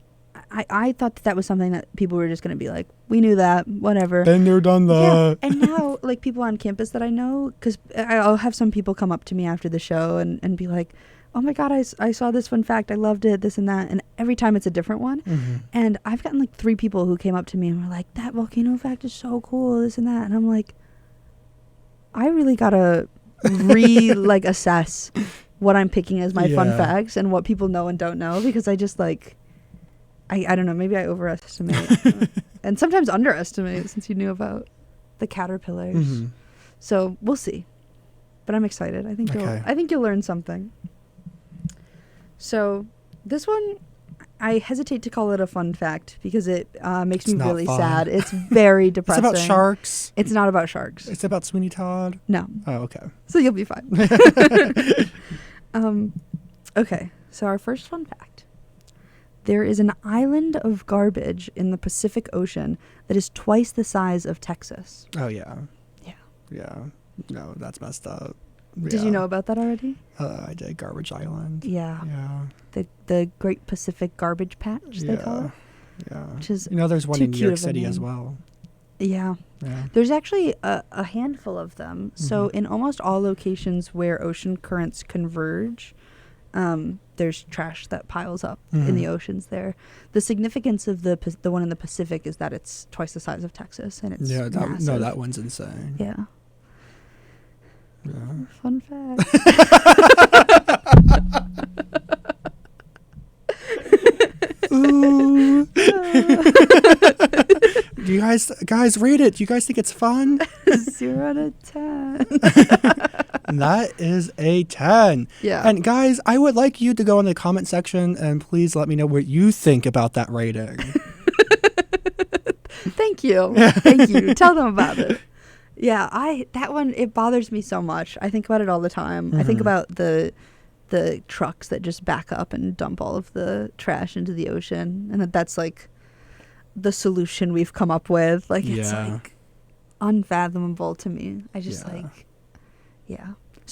I thought that was something that people were just going to be like, we knew that, whatever. Been there, done that. Yeah. And now, like, people on campus that I know, because I'll have some people come up to me after the show and be like, oh my God, I saw this fun fact. I loved it, this and that. And every time it's a different one. And I've gotten like 3 people who came up to me and were like, that volcano fact is so cool, this and that. And I'm like, I really got to assess what I'm picking as my fun facts and what people know and don't know, because I just like, I don't know, maybe I overestimate and sometimes underestimate, since you knew about the caterpillars. So we'll see. But I'm excited. I think you'll learn something. So this one, I hesitate to call it a fun fact because it makes me really sad. It's very depressing. It's about sharks. It's not about sharks. It's about Sweeney Todd. No. Oh, okay. So you'll be fine. Okay. So our first fun fact. There is an island of garbage in the Pacific Ocean that is twice the size of Texas. Oh, yeah. Yeah. Yeah. No, that's messed up. Did you know about that already? I did. Garbage Island. Yeah. Yeah. The Great Pacific Garbage Patch, they call it. Yeah. Which is there's one in New York City as well. Yeah. There's actually a handful of them. So in almost all locations where ocean currents converge, there's trash that piles up in the oceans there. The significance of the one in the Pacific is that it's twice the size of Texas, and it's massive. That one's insane. Yeah. Yeah. Fun fact. Ooh. Do you guys rate it? Do you guys think it's fun? 0 to 10. And that is a 10. Yeah. And guys, I would like you to go in the comment section and please let me know what you think about that rating. Thank you. Thank you. Tell them about it. Yeah, that one, it bothers me so much. I think about it all the time. I think about the trucks that just back up and dump all of the trash into the ocean, and that's like the solution we've come up with. Like, it's like unfathomable to me. I just So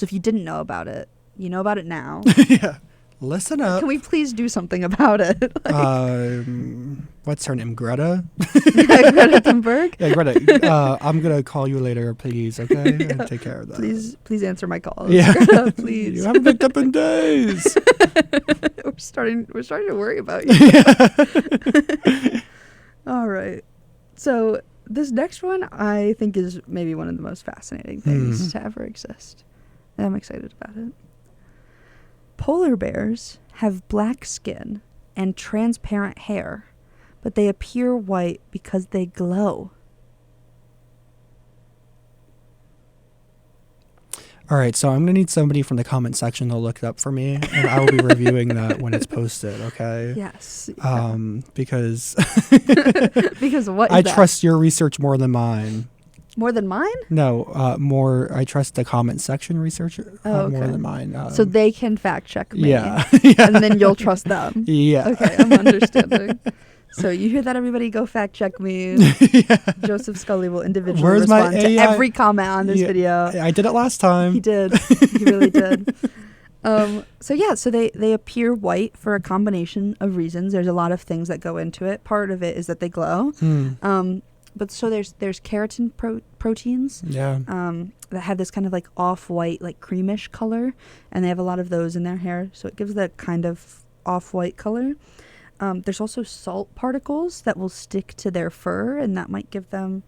if you didn't know about it, you know about it now. Yeah. Listen up. Can we please do something about it? what's her name? Greta? Greta Thunberg. Yeah, Greta. I'm going to call you later, please, okay? Yeah. And take care of that. Please answer my calls. Yeah. Greta, please. You haven't picked up in days. We're starting to worry about you. All right. So this next one I think is maybe one of the most fascinating things to ever exist. And I'm excited about it. Polar bears have black skin and transparent hair, but they appear white because they glow. All right, so I'm going to need somebody from the comment section to look it up for me, and I will be reviewing that when it's posted, okay? Yes. Because Because what is I that? trust your research more than mine. More than mine? No, I trust the comment section research more okay. than mine. So they can fact check me. Yeah. And then you'll trust them. Yeah. Okay, I'm understanding. So you hear that, everybody? Go fact check me. Joseph Scully will individually respond to every comment on this video. I did it last time. He did. He really did. So they appear white for a combination of reasons. There's a lot of things that go into it. Part of it is that they glow. But so there's keratin proteins. Yeah. That have this kind of like off-white, like creamish color, and they have a lot of those in their hair, so it gives that kind of off-white color. There's also salt particles that will stick to their fur, and that might give them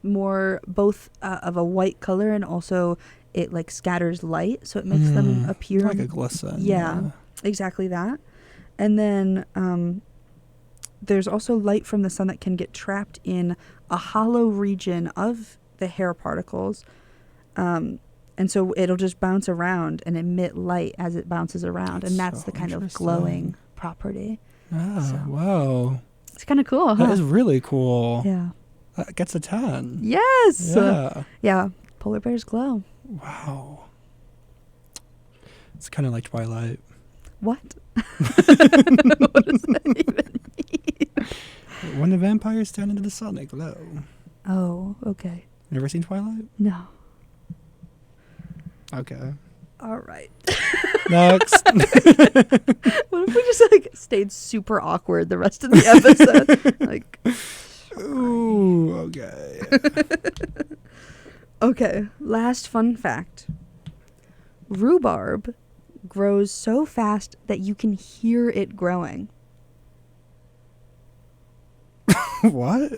more both of a white color, and also it like scatters light, so it makes them appear like a glisten. Yeah, exactly that. And then there's also light from the sun that can get trapped in a hollow region of the hair particles. And so it'll just bounce around and emit light as it bounces around. And that's so the kind of glowing property. Oh, wow. It's kind of cool, huh? That is really cool. Yeah. That gets a 10. Yes. Yeah. Yeah. Polar bears glow. Wow. It's kind of like Twilight. What? What does that even mean? When the vampires stand into the sun, they glow. Oh, okay. Never seen Twilight? No. Okay. All right. Next. What if we just like stayed super awkward the rest of the episode? Like, ooh, okay. okay, last fun fact. Rhubarb grows so fast that you can hear it growing. What?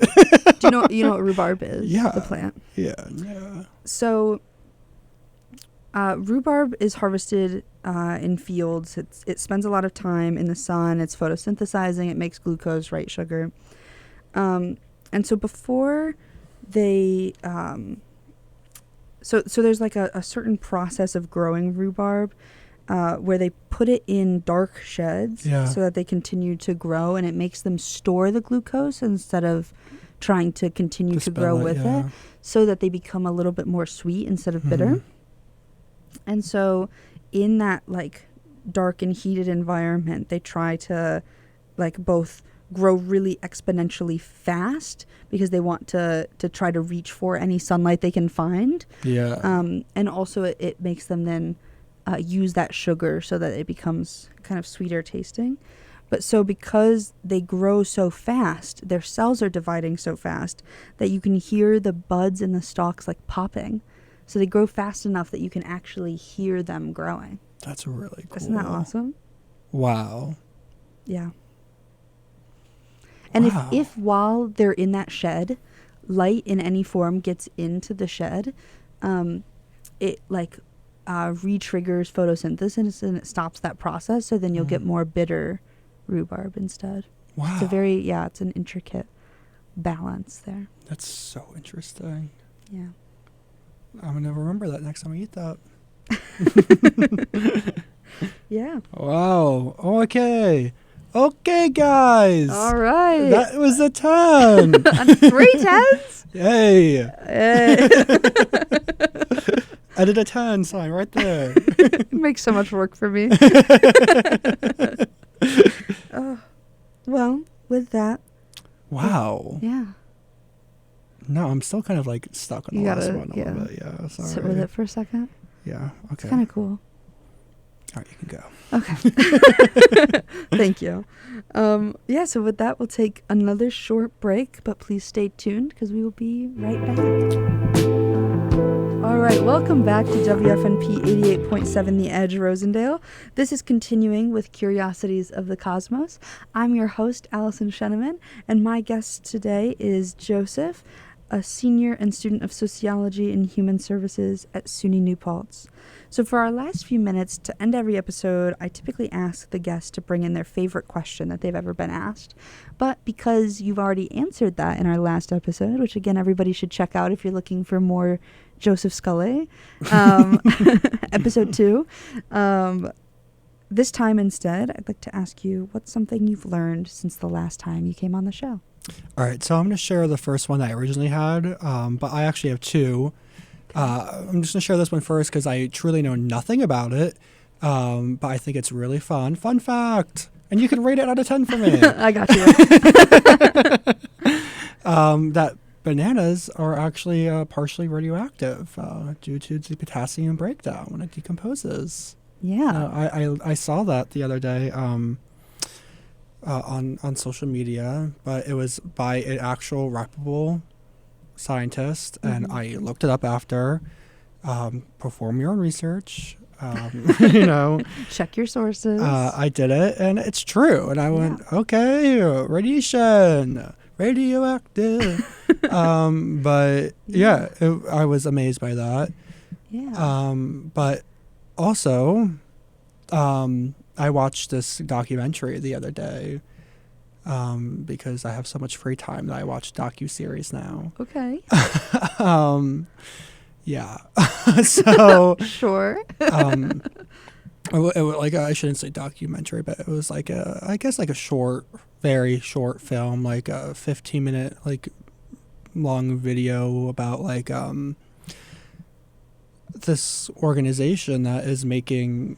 Do you know what rhubarb is? Yeah. The plant. Yeah. So rhubarb is harvested in fields. It spends a lot of time in the sun. It's photosynthesizing. It makes glucose, right, sugar. And so before they... So there's like a certain process of growing rhubarb where they put it in dark sheds so that they continue to grow, and it makes them store the glucose instead of trying to continue to grow with it, so that they become a little bit more sweet instead of bitter. And so in that like dark and heated environment, they try to like both grow really exponentially fast because they want to try to reach for any sunlight they can find. And also it makes them then use that sugar so that it becomes kind of sweeter tasting. But so because they grow so fast, their cells are dividing so fast that you can hear the buds in the stalks like popping. So they grow fast enough that you can actually hear them growing. That's really cool. Isn't that awesome? Wow. Yeah. And if while they're in that shed, light in any form gets into the shed, it like re-triggers photosynthesis and it stops that process. So then you'll get more bitter rhubarb instead. Wow. It's it's an intricate balance there. That's so interesting. Yeah. I'm going to remember that next time I eat that. Yeah. Wow. Okay. Okay, guys. All right. That was a 10. 3 10s? Hey. Hey. Edit a 10 sign right there. It makes so much work for me. Well, with that. Wow. Yeah. No, I'm still kind of like stuck on the last one a little bit. Yeah, sorry. Sit with it for a second. Yeah, okay. It's kind of cool. All right, you can go. Okay. Thank you. So with that, we'll take another short break, but please stay tuned because we will be right back. All right, welcome back to WFNP 88.7 The Edge, Rosendale. This is continuing with Curiosities of the Cosmos. I'm your host, Allyson Sheneman, and my guest today is Joseph, a senior and student of sociology and human services at SUNY New Paltz. So for our last few minutes, to end every episode, I typically ask the guest to bring in their favorite question that they've ever been asked. But because you've already answered that in our last episode, which again, everybody should check out if you're looking for more Joseph Scully, episode 2, this time instead, I'd like to ask you, what's something you've learned since the last time you came on the show? All right, so I'm going to share the first one that I originally had, but I actually have 2. I'm just going to share this one first because I truly know nothing about it, but I think it's really fun. Fun fact! And you can rate it out of 10 for me. I got you. That bananas are actually partially radioactive due to the potassium breakdown when it decomposes. Yeah. I saw that the other day on social media, but it was by an actual reputable scientist, and I looked it up after. Perform your own research. Check your sources. I did it, and it's true. And I went, okay, radiation, radioactive. But yeah, I was amazed by that. Yeah. But also, I watched this documentary the other day. Because I have so much free time that I watch docuseries now. Okay. Yeah. So sure. I shouldn't say documentary, but it was like I guess a short, very short film, like a 15-minute long video about this organization that is making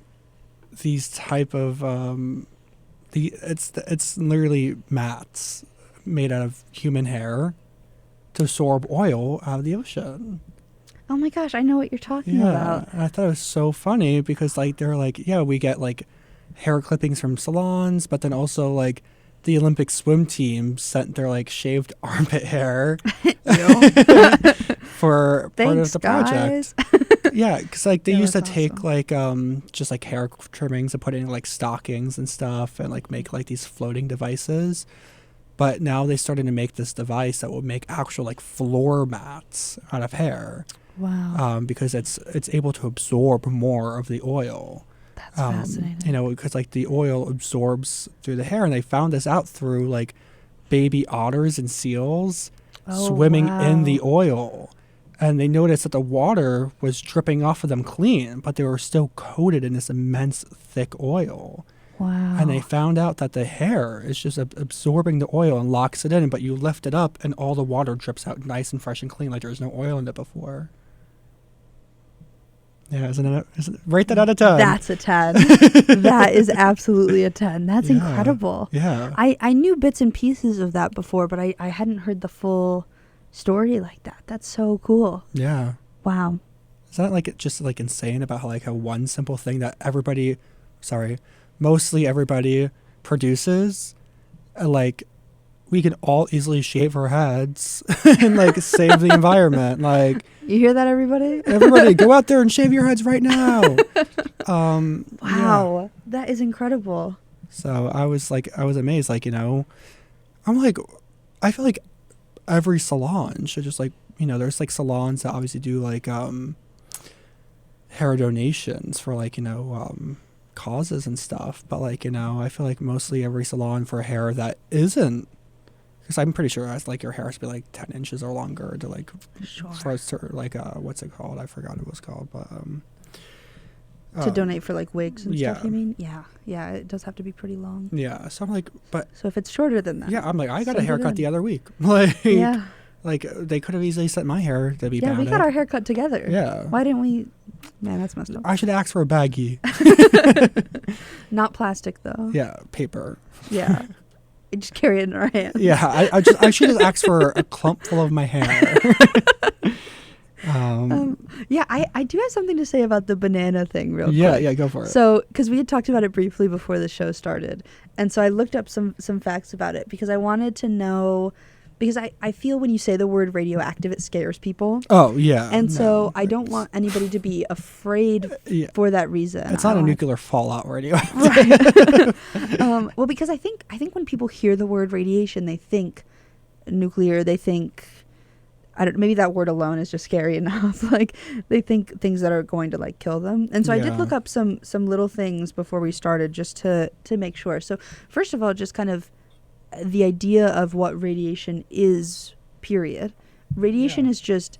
these type of it's literally mats made out of human hair to absorb oil out of the ocean. Oh my gosh, I know what you're talking about. And I thought it was so funny because they're we get hair clippings from salons, but then also the Olympic swim team sent their shaved armpit hair for part of the project. Yeah, because they used to take just hair trimmings and put it in stockings and stuff and make these floating devices. But now they started to make this device that will make actual floor mats out of hair. Wow. Because it's able to absorb more of the oil. That's fascinating. Because the oil absorbs through the hair, and they found this out through baby otters and seals swimming in the oil. And they noticed that the water was dripping off of them clean, but they were still coated in this immense thick oil. Wow. And they found out that the hair is just absorbing the oil and locks it in, but you lift it up and all the water drips out nice and fresh and clean like there's no oil in it before. Yeah, rate that out of 10. That's a 10. That is absolutely a 10. That's incredible. Yeah. I knew bits and pieces of that before, but I hadn't heard the full story like that. That's so cool. Yeah. Wow. Isn't that just insane about how one simple thing that mostly everybody produces, we can all easily shave our heads and save the environment. You hear that, everybody? Everybody, go out there and shave your heads right now. Wow, that is incredible. So I was amazed. I'm I feel every salon should just there's salons that obviously do hair donations for causes and stuff, but I feel mostly every salon for hair that isn't, because I'm pretty sure that's your hair has to be 10 inches or longer to sure. for what's it called? I forgot what it was called, but to donate for wigs and yeah. stuff, you mean? Yeah, it does have to be pretty long. Yeah, so I'm but so if it's shorter than that, yeah, I'm I got a haircut the other week. Yeah. They could have easily sent my hair to be Yeah, we got our hair cut together. Yeah. Why didn't we? Man, that's messed up. I should ask for a baggie. Not plastic, though. Yeah, paper. Yeah. Just carry it in our hands. Yeah, I should just ask for a clump full of my hair. Yeah, I do have something to say about the banana thing real quick. Yeah, go for it. So, because we had talked about it briefly before the show started, and so I looked up some facts about it because I wanted to know, because I feel when you say the word radioactive, it scares people. Oh, yeah. And so I don't want anybody to be afraid for that reason. It's not a nuclear fallout radioactive. Right. Well, because I think when people hear the word radiation, they think nuclear, they think, maybe that word alone is just scary enough. Like, they think things that are going to like kill them. And so I did look up some little things before we started just to make sure. So first of all, just kind of the idea of what radiation is, period. Radiation is just,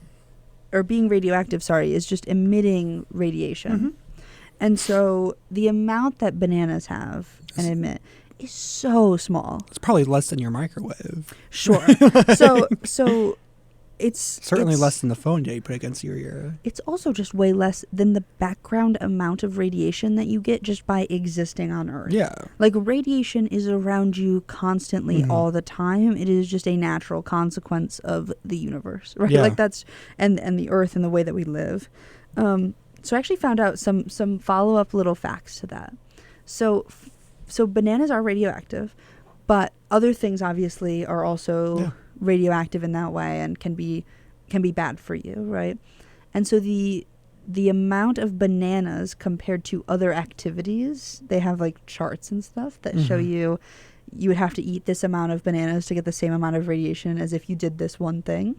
or being radioactive, is just emitting radiation. Mm-hmm. And so the amount that bananas have and emit is so small. It's probably less than your microwave. Sure. So it's certainly less than the phone you put against your ear. It's also just way less than the background amount of radiation that you get just by existing on Earth. Yeah. Like, radiation is around you constantly all the time. It is just a natural consequence of the universe, right? Yeah. Like, that's and the Earth and the way that we live. So I actually found out some follow-up little facts to that. So bananas are radioactive, but other things obviously are also radioactive in that way and can be bad for you, right? And so the amount of bananas compared to other activities, they have like charts and stuff that show you would have to eat this amount of bananas to get the same amount of radiation as if you did this one thing.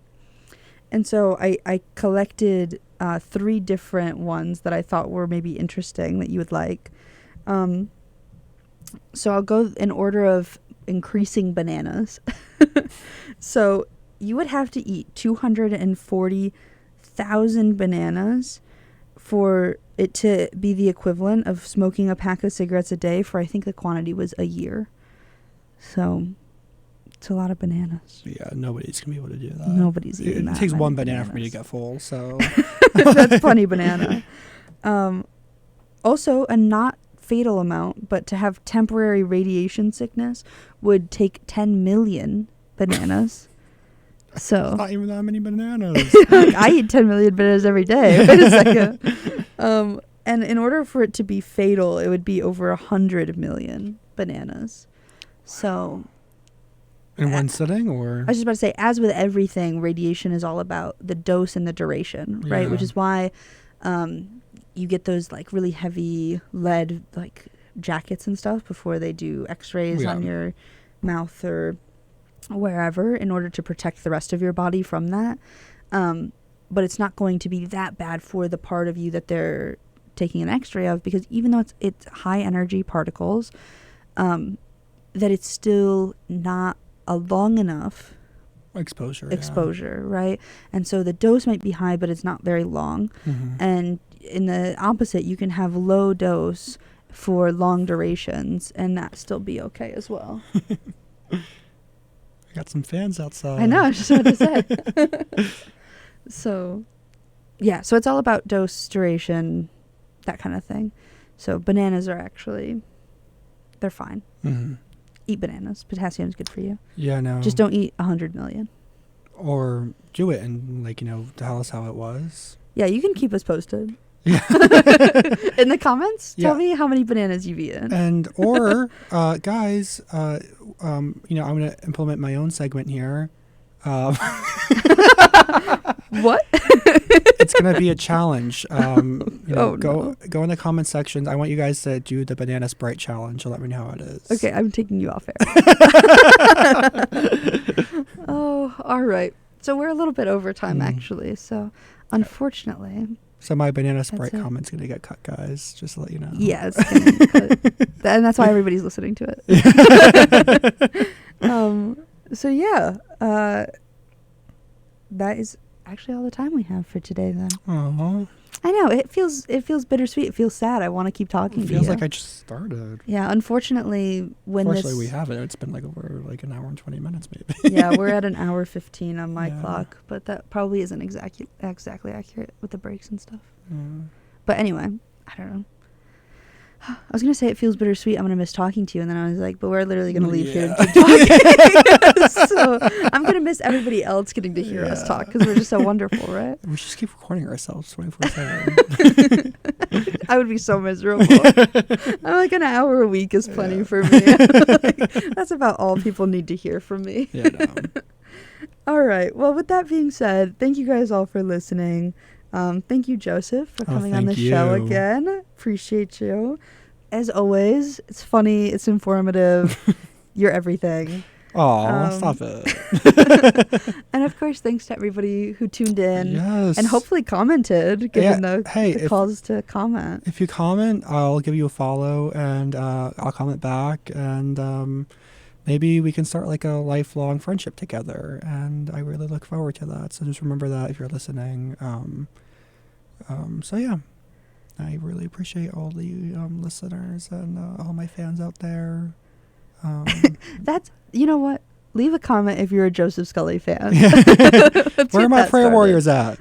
And so I collected 3 different ones that I thought were maybe interesting that you would like. So I'll go in order of increasing bananas. So you would have to eat 240,000 bananas for it to be the equivalent of smoking a pack of cigarettes a day for, I think the quantity was a year. So it's a lot of bananas. Yeah, nobody's going to be able to do that. Nobody's eating that. It takes one banana for me to get full, so. That's plenty banana. Also, a not fatal amount, but to have temporary radiation sickness would take 10 million bananas. So not even that many bananas. I eat 10 million bananas every day. Wait a second. And in order for it to be fatal, it would be over 100 million bananas. So in one sitting, or? I was just about to say, as with everything, radiation is all about the dose and the duration, right? Yeah. Which is why you get those like really heavy lead like jackets and stuff before they do x-rays on your mouth or wherever in order to protect the rest of your body from that. But it's not going to be that bad for the part of you that they're taking an x-ray of, because even though it's high energy particles, that it's still not a long enough exposure, right? And so the dose might be high, but it's not very long. And in the opposite, you can have low dose for long durations and that still be okay as well. I got some fans outside. I know, I was just about to say. So it's all about dose, duration, that kind of thing. So bananas are actually, they're fine. Eat bananas. Potassium is good for you. Yeah, no. Just don't eat 100 million. Or do it and, tell us how it was. Yeah, you can keep us posted. Yeah. In the comments, tell me how many bananas you've eaten. And, guys, I'm going to implement my own segment here. What? It's going to be a challenge. Go in the comment section. I want you guys to do the banana Sprite challenge and let me know how it is. Okay, I'm taking you off air. Oh, all right. So we're a little bit over time, actually. So, unfortunately. So my banana Sprite comment's going to get cut, guys, just to let you know. Yeah, it's going to get cut. And that's why everybody's listening to it. That is actually all the time we have for today, then. Aww. I know, it feels bittersweet. It feels sad. I want to keep talking to you. It feels like I just started. Yeah, unfortunately, we haven't. It's been over an hour and 20 minutes, maybe. Yeah, we're at an hour 15 on my clock, but that probably isn't exactly accurate with the breaks and stuff. But anyway, I don't know. I was going to say it feels bittersweet. I'm going to miss talking to you. And then I was like, but we're literally going to leave here to keep talking. So I'm going to miss everybody else getting to hear us talk because we're just so wonderful, right? We should just keep recording ourselves 24/7. I would be so miserable. I'm like, an hour a week is plenty for me. Like, that's about all people need to hear from me. Yeah, no. All right. Well, with that being said, thank you guys all for listening. Thank you, Joseph, for coming on the show again. Appreciate you. As always, it's funny, it's informative. You're everything. Oh, stop it. And of course, thanks to everybody who tuned in Yes. and hopefully commented, given the calls to comment. If you comment, I'll give you a follow and I'll comment back, and maybe we can start like a lifelong friendship together, and I really look forward to that. So just remember that if you're listening. So yeah, I really appreciate all the listeners and all my fans out there. That's, you know what? Leave a comment if you're a Joseph Scully fan. Where are my prayer warriors at?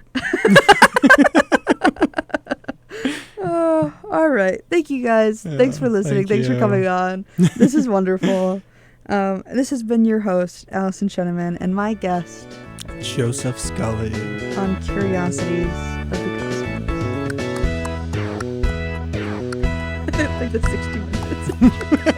All right. Thank you guys. Thanks for listening. Thanks for coming on. This is wonderful. This has been your host, Allyson Sheneman, and my guest, Joseph Scully, on Curiosities of the Cosmos. Like the 60 minutes.